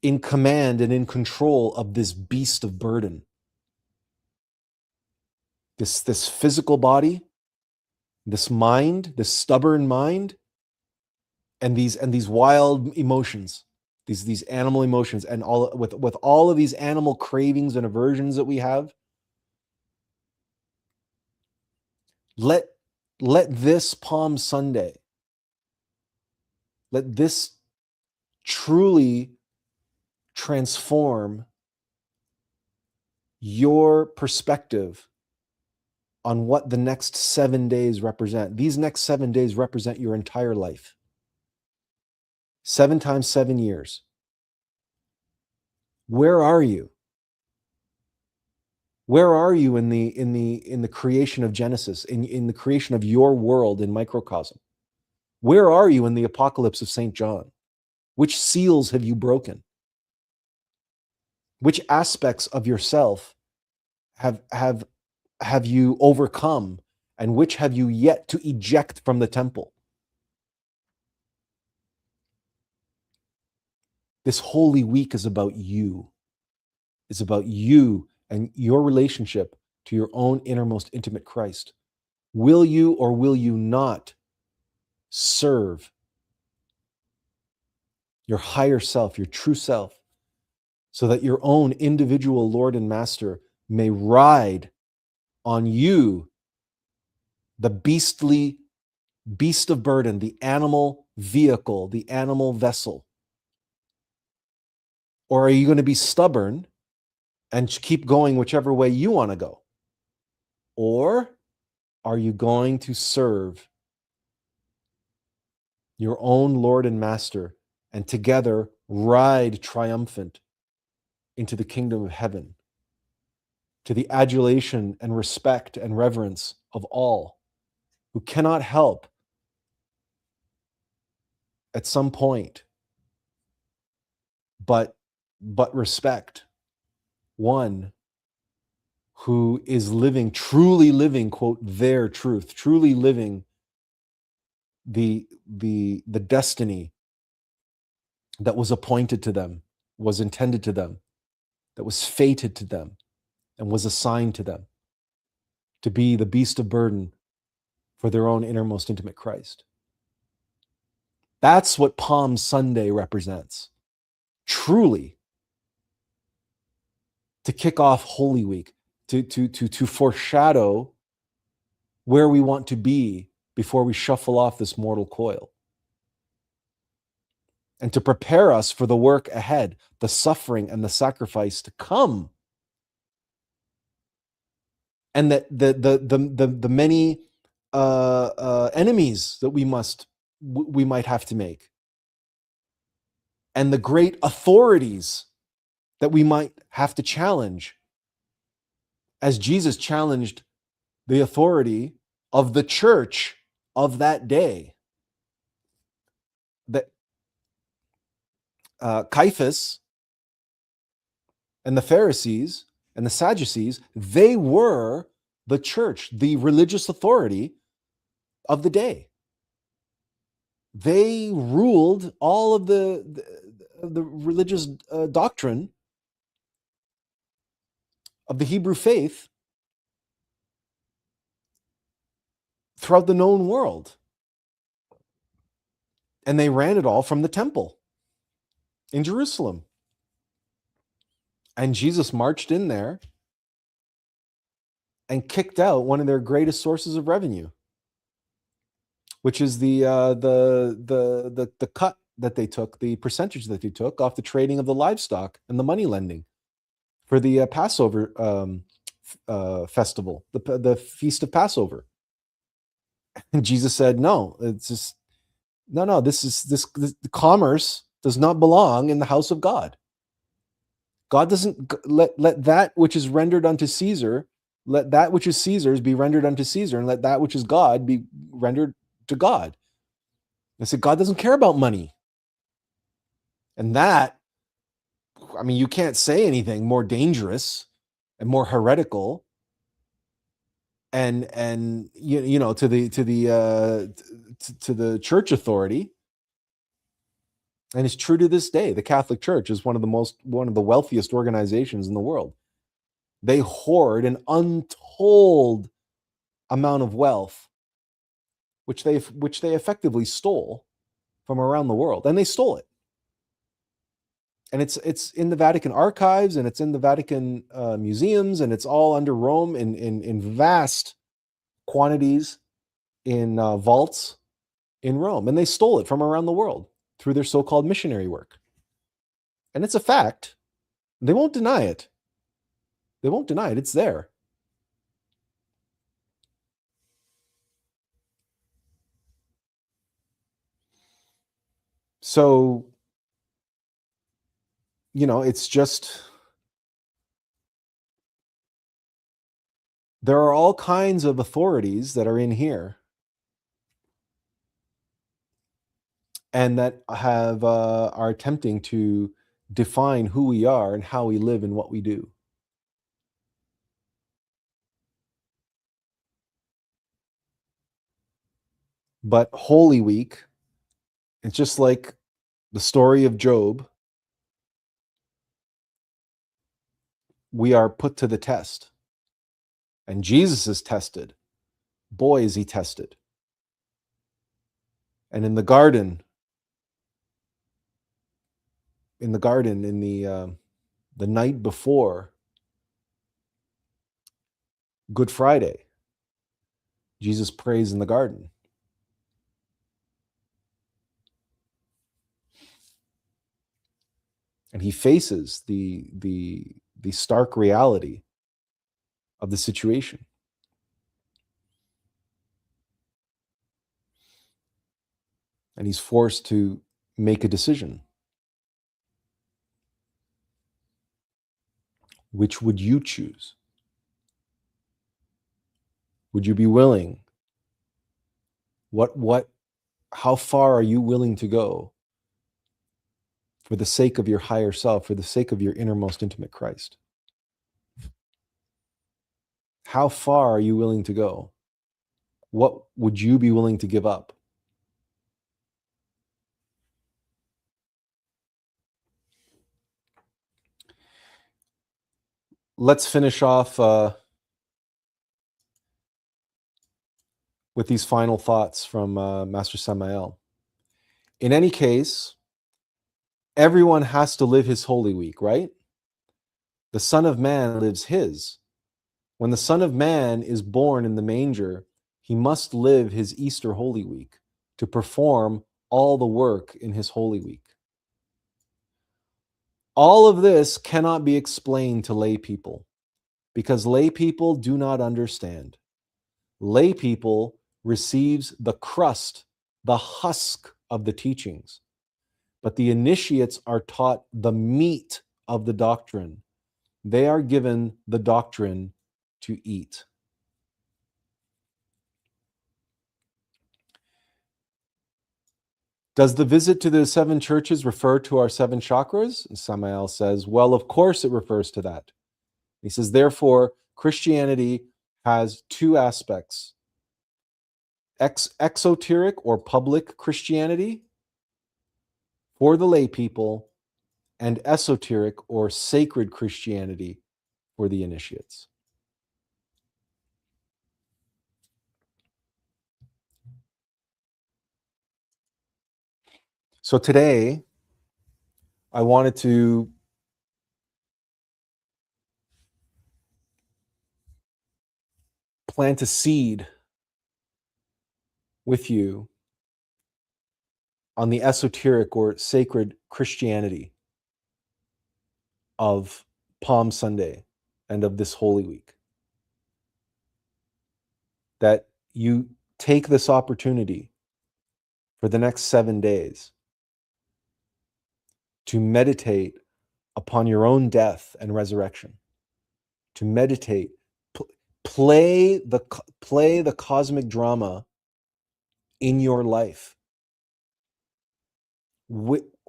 in command and in control of this beast of burden. This physical body, this mind, this stubborn mind, and these wild emotions, these animal emotions, and all with all of these animal cravings and aversions that we have. Let this Palm Sunday, let this truly transform your perspective on what the next 7 days represent. These next 7 days represent your entire life. 7 times 7 years. Where are you? Where are you in the creation of Genesis, in the creation of your world in microcosm? Where are you in the apocalypse of St. John? Which seals have you broken? Which aspects of yourself have you overcome, and which have you yet to eject from the temple? This holy week is about you. It's about you and your relationship to your own innermost intimate Christ. Will you or will you not serve your higher self, your true self, so that your own individual Lord and Master may ride on you, the beast of burden, the animal vehicle, the animal vessel? Or are you going to be stubborn and keep going whichever way you want to go? Or are you going to serve your own Lord and Master and together ride triumphant into the kingdom of heaven, to the adulation and respect and reverence of all who cannot help at some point but respect one who is living, truly living, quote, their truth, truly living the destiny that was appointed to them, was intended to them, that was fated to them, and was assigned to them to be the beast of burden for their own innermost intimate Christ. That's what Palm Sunday represents. Truly, to kick off Holy Week, to foreshadow where we want to be before we shuffle off this mortal coil, and to prepare us for the work ahead, the suffering and the sacrifice to come, and that the many enemies that we might have to make, and the great authorities that we might have to challenge, as Jesus challenged the authority of the church of that day. That Caiaphas and the Pharisees and the Sadducees, they were the church, the religious authority of the day. They ruled all of the religious doctrine of the Hebrew faith throughout the known world. And they ran it all from the temple in Jerusalem. And Jesus marched in there and kicked out one of their greatest sources of revenue, which is the cut that they took, the percentage that they took off the trading of the livestock and the money lending for the Passover festival, the feast of Passover. And Jesus said, "No, it's just no. This commerce does not belong in the house of God. God doesn't let that which is rendered unto Caesar, let that which is Caesar's be rendered unto Caesar, and let that which is God be rendered to God." I said, God doesn't care about money. And that, I mean, you can't say anything more dangerous and more heretical and you know, to the church authority. And it's true to this day. The Catholic Church is one of the wealthiest organizations in the world. They hoard an untold amount of wealth, which they effectively stole from around the world, and they stole it. And it's in the Vatican archives, and it's in the Vatican museums, and it's all under Rome in vast quantities in vaults in Rome. And they stole it from around the world through their so-called missionary work. And it's a fact. They won't deny it. They won't deny it. It's there. So, you know, it's just, there are all kinds of authorities that are in here and that have are attempting to define who we are and how we live and what we do. But Holy Week, it's just like the story of Job. We are put to the test. And Jesus is tested. Boy, is he tested. And in the garden, in the night before Good Friday, Jesus prays in the garden. And he faces the stark reality of the situation. And he's forced to make a decision. Which would you choose? Would you be willing? How far are you willing to go for the sake of your higher self, for the sake of your innermost intimate Christ? How far are you willing to go? What would you be willing to give up? Let's finish off with these final thoughts from Master Samael. In any case, everyone has to live his Holy Week, right? The Son of Man lives his. When the Son of Man is born in the manger, he must live his Easter Holy Week to perform all the work in his Holy Week. All of this cannot be explained to lay people because lay people do not understand. Lay people receives the crust, the husk of the teachings, but the initiates are taught the meat of the doctrine. They are given the doctrine to eat. Does the visit to the 7 churches refer to our 7 chakras? And Samael says, well, of course it refers to that. He says, therefore, Christianity has 2 aspects. Exoteric or public Christianity for the lay people, and esoteric or sacred Christianity for the initiates. So today, I wanted to plant a seed with you on the esoteric or sacred Christianity of Palm Sunday and of this Holy Week. That you take this opportunity for the next 7 days to meditate upon your own death and resurrection, to meditate, play the cosmic drama in your life.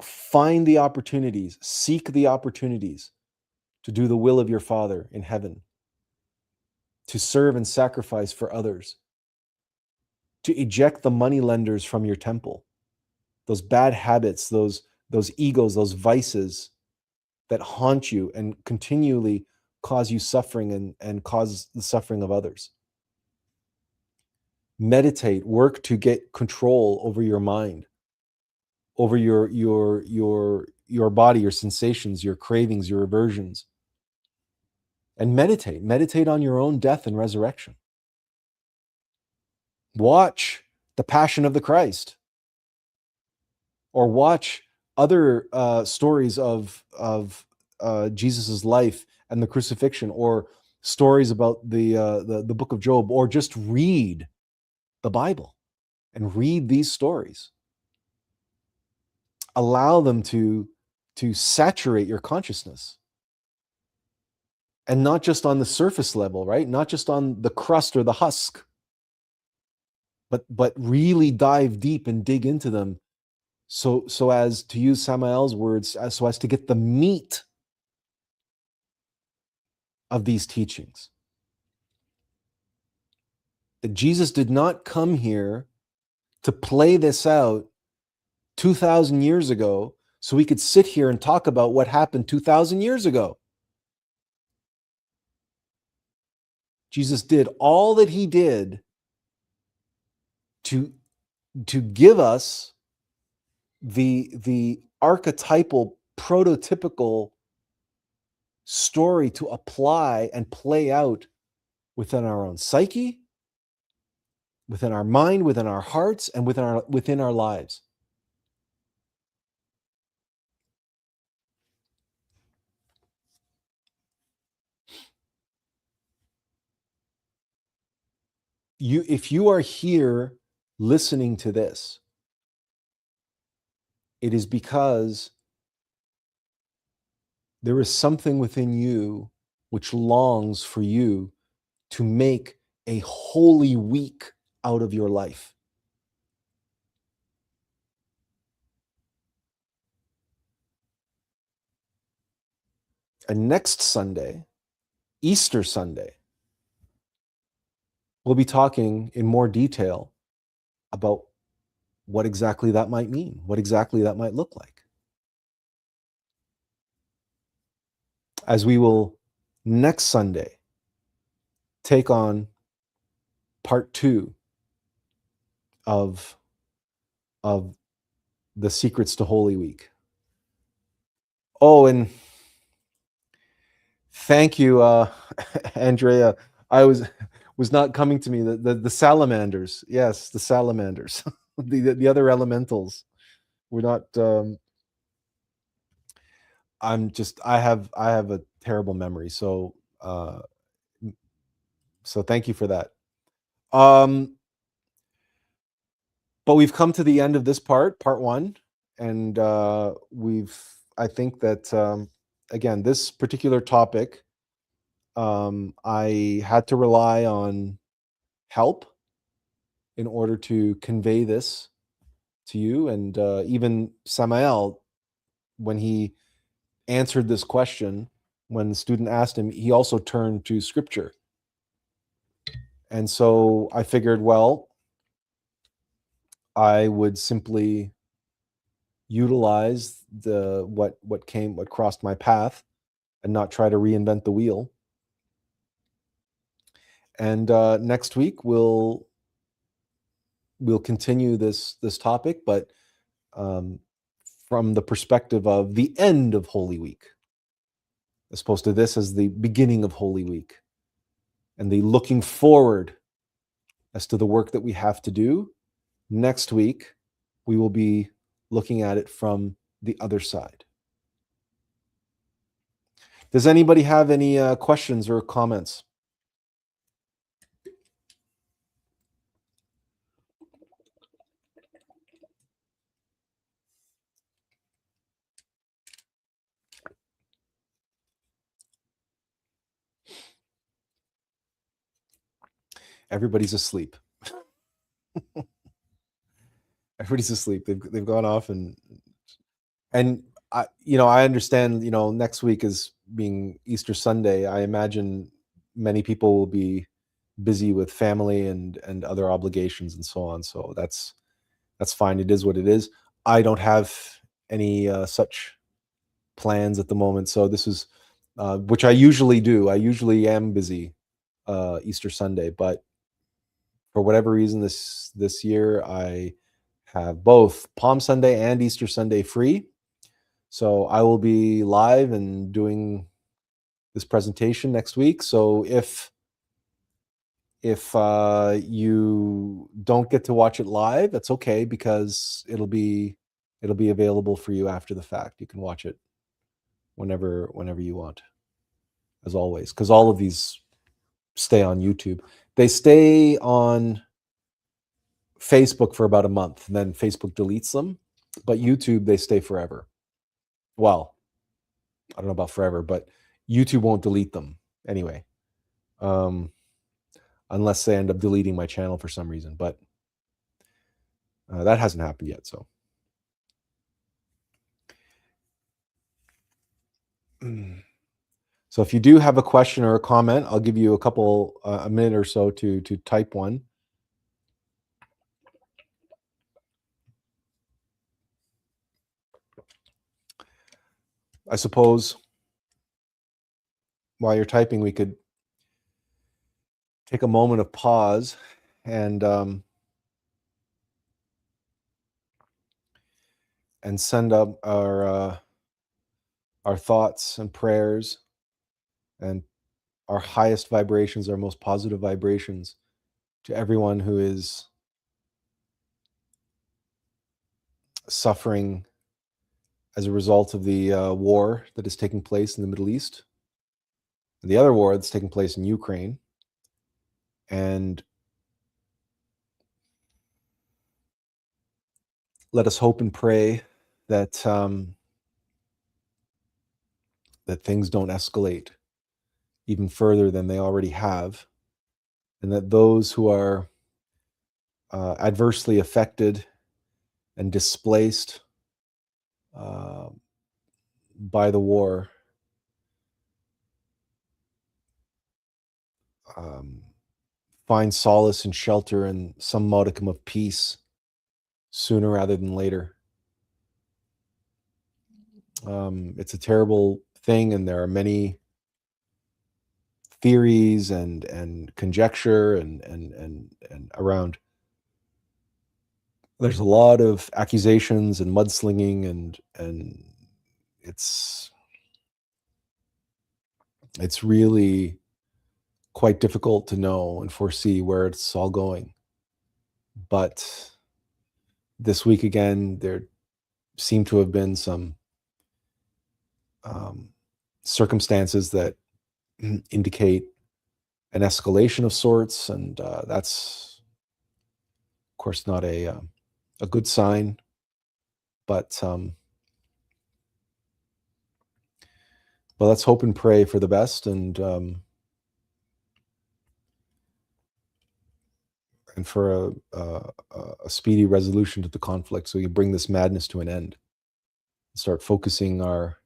Find the opportunities, seek the opportunities to do the will of your Father in heaven, to serve and sacrifice for others, to eject the money lenders from your temple, those bad habits, those egos, those vices that haunt you and continually cause you suffering and cause the suffering of others. Meditate, work to get control over your mind, over your body, your sensations, your cravings, your aversions. And meditate on your own death and resurrection. Watch The Passion of the Christ, or watch other stories of Jesus's life and the crucifixion, or stories about the book of Job, or just read the Bible and read these stories. Allow them to saturate your consciousness, and not just on the surface level, right? Not just on the crust or the husk, but really dive deep and dig into them, so as to use Samael's words, so as to get the meat of these teachings. That Jesus did not come here to play this out 2,000 years ago so we could sit here and talk about what happened 2,000 years ago. Jesus did all that he did to give us the archetypal, prototypical story to apply and play out within our own psyche, within our mind, within our hearts, and within our lives. If you are here listening to this, it is because there is something within you which longs for you to make a holy week out of your life. And next Sunday, Easter Sunday, we'll be talking in more detail about what exactly that might mean, what exactly that might look like. As we will next Sunday take on part 2 of of the secrets to Holy Week. Oh, and thank you, Andrea. I was not coming to me. The salamanders, yes, the salamanders, the other elementals. We're not. I have a terrible memory, so thank you for that. Um, but we've come to the end of this part 1, and I think that again, this particular topic, I had to rely on help in order to convey this to you. And even Samael, when he answered this question, when the student asked him, he also turned to scripture. And so I figured, well, I would simply utilize what crossed my path and not try to reinvent the wheel. And next week we'll continue this topic, but um, from the perspective of the end of Holy Week, as opposed to this as the beginning of Holy Week, and the looking forward as to the work that we have to do. Next week, we will be looking at it from the other side. Does anybody have any questions or comments? Everybody's asleep. Everybody's asleep. They've gone off, and I understand. Next week is being Easter Sunday. I imagine many people will be busy with family and other obligations and so on. So that's fine. It is what it is. I don't have any such plans at the moment. So this is which I usually do. I usually am busy Easter Sunday, but for whatever reason this year I have both Palm Sunday and Easter Sunday free. So I will be live and doing this presentation next week. So if you don't get to watch it live, that's okay, because it'll be available for you after the fact. You can watch it whenever you want, as always, because all of these stay on YouTube. They stay on Facebook for about a month, and then Facebook deletes them. But YouTube, they stay forever. Well, I don't know about forever, but YouTube won't delete them anyway, unless they end up deleting my channel for some reason. But that hasn't happened yet. So if you do have a question or a comment, I'll give you a minute or so to type one. I suppose while you're typing, we could take a moment of pause and send up our thoughts and prayers and our highest vibrations, our most positive vibrations to everyone who is suffering as a result of the war that is taking place in the Middle East, and the other war that's taking place in Ukraine. And let us hope and pray that that things don't escalate even further than they already have, and that those who are adversely affected and displaced uh, by the war um, find solace and shelter and some modicum of peace sooner rather than later. It's a terrible thing, and there are many theories and conjecture and around. There's a lot of accusations and mudslinging, and it's really quite difficult to know and foresee where it's all going. But this week again, there seem to have been some circumstances that indicate an escalation of sorts, and that's, of course, not a good sign. But let's hope and pray for the best, and for a speedy resolution to the conflict, so we can bring this madness to an end and start focusing our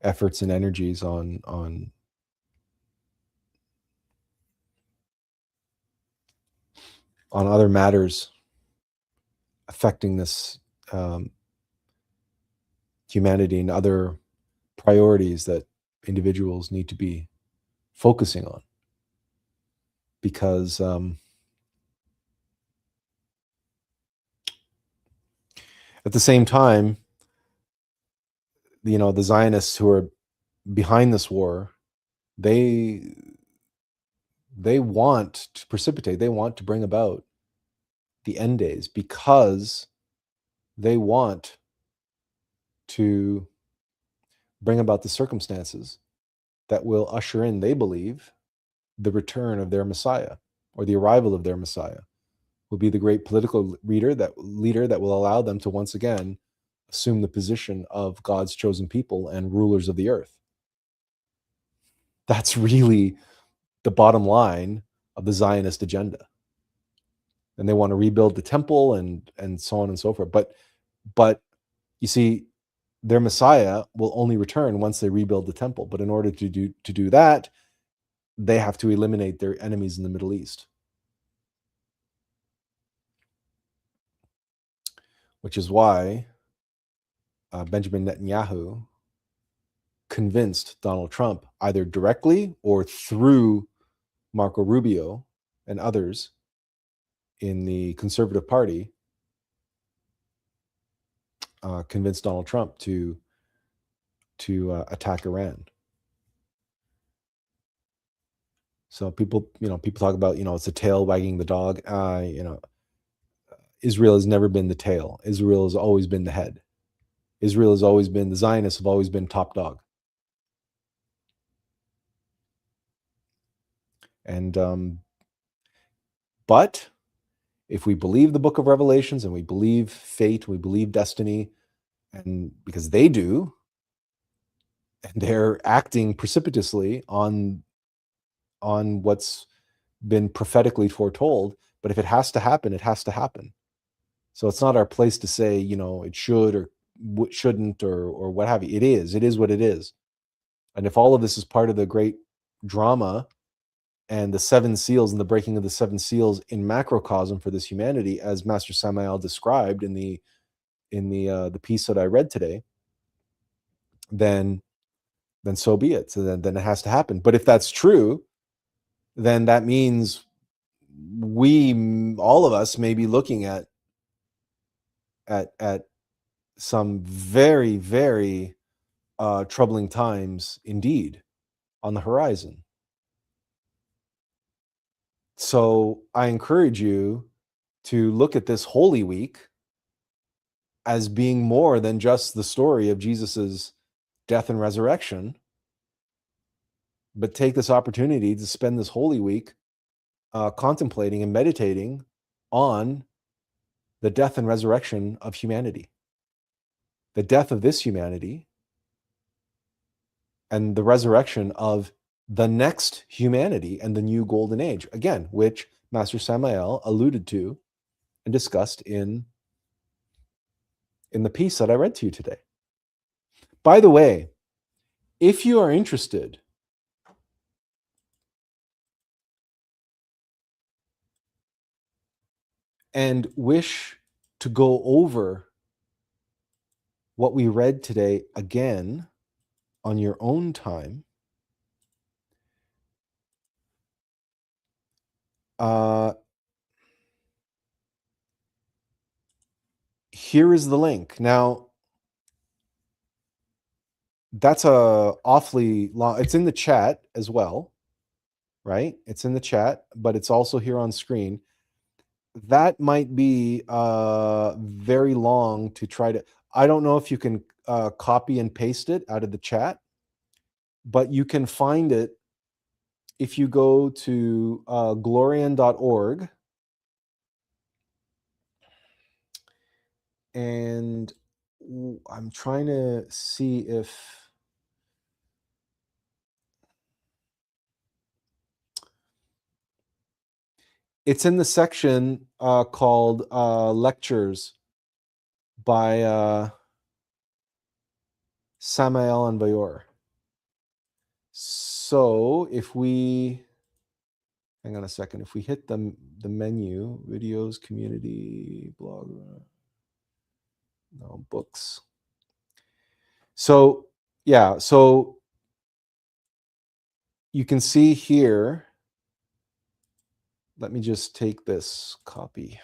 efforts and energies on other matters affecting this humanity, and other priorities that individuals need to be focusing on. Because at the same time, the Zionists who are behind this war, they want to precipitate, they want to bring about the end days, because they want to bring about the circumstances that will usher in, they believe, the return of their Messiah, or the arrival of their Messiah, will be the great political leader that will allow them to once again assume the position of God's chosen people and rulers of the earth. That's really the bottom line of the Zionist agenda. And they want to rebuild the temple and so on and so forth. But you see, their Messiah will only return once they rebuild the temple. But in order to do that, they have to eliminate their enemies in the Middle East. Which is why Benjamin Netanyahu convinced Donald Trump, either directly or through Marco Rubio and others in the Conservative Party, convinced Donald Trump to attack Iran. So people talk about, it's a tail wagging the dog. Israel has never been the tail. Israel has always been the head. Israel has always been, the Zionists have always been top dog. And but if we believe the book of Revelations, and we believe fate, we believe destiny, and because they do, and they're acting precipitously on what's been prophetically foretold. But if it has to happen, it has to happen. So it's not our place to say, it should or shouldn't or what have you. It is what it is. And if all of this is part of the great drama and the seven seals and the breaking of the seven seals in macrocosm for this humanity, as Master Samael described in the piece that I read today, then so be it. So then it has to happen. But if that's true, then that means all of us may be looking at some very, very troubling times indeed on the horizon. So I encourage you to look at this Holy Week as being more than just the story of Jesus's death and resurrection, but take this opportunity to spend this Holy Week contemplating and meditating on the death and resurrection of humanity, the death of this humanity, and the resurrection of the next humanity and the new golden age, again, which Master Samael alluded to and discussed in the piece that I read to you today. By the way, if you are interested and wish to go over what we read today again on your own time, here is the link. Now, that's a awfully long, it's in the chat as well, right? It's in the chat, but it's also here on screen. That might be very long to try to, I don't know if you can copy and paste it out of the chat, but you can find it if you go to glorian.org, and I'm trying to see if it's in the section called lectures by Samael and Bayor. So if we, hang on a second, if we hit the menu, videos, community, blog, no, books. So yeah, so you can see here, let me just take this copy.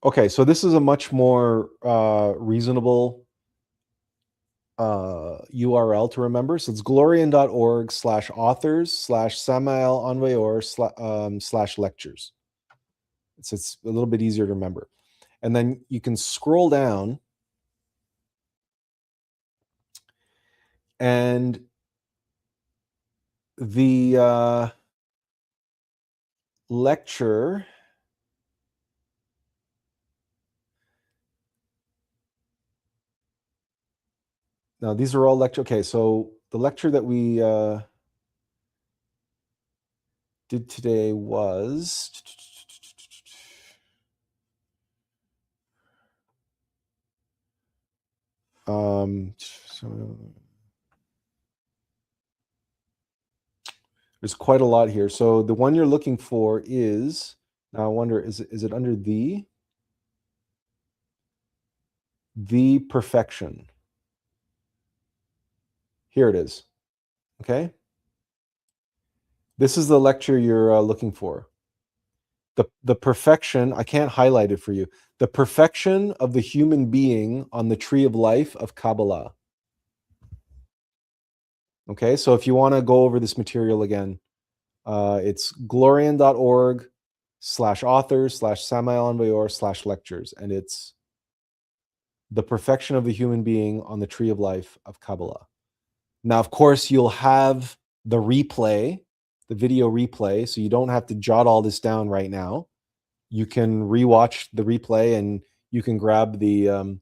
Okay, so this is a much more reasonable URL to remember. So it's glorian.org/authors/Samael/lectures. It's a little bit easier to remember. And then you can scroll down, and the lecture, now these are all lecture. Okay, so the lecture that we did today was there's quite a lot here. So the one you're looking for is, now I wonder, is it under the perfection? Here it is. Okay. This is the lecture you're looking for. The perfection, I can't highlight it for you. The perfection of the human being on the tree of life of Kabbalah. Okay, so if you want to go over this material again, it's glorian.org/authors/Samael/lectures, and it's the perfection of the human being on the tree of life of Kabbalah. Now, of course, you'll have the replay, the video replay, so you don't have to jot all this down right now. You can rewatch the replay, and you can grab the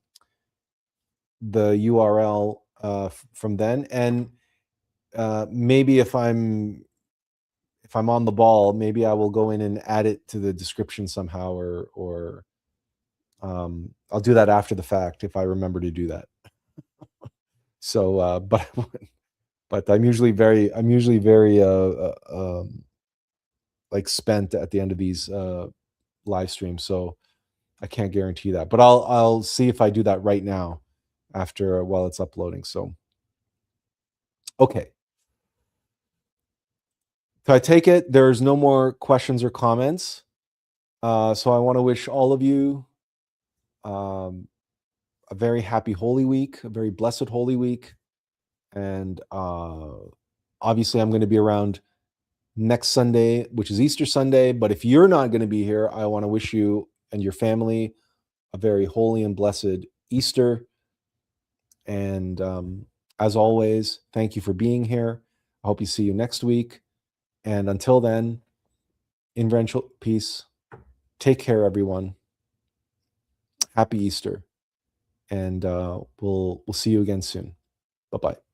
URL from then. And maybe if I'm on the ball, maybe I will go in and add it to the description somehow, or I'll do that after the fact if I remember to do that. So, but I'm usually very like spent at the end of these live streams, so I can't guarantee that. But I'll see if I do that right now after while it's uploading. So, okay. So I take it there's no more questions or comments. So I want to wish all of you a very happy Holy Week, a very blessed Holy Week. And obviously, I'm going to be around next Sunday, which is Easter Sunday. But if you're not going to be here, I want to wish you and your family a very holy and blessed Easter. And as always, thank you for being here. I hope you see you next week. And until then, in reverential peace, take care, everyone. Happy Easter. And we'll see you again soon. Bye-bye.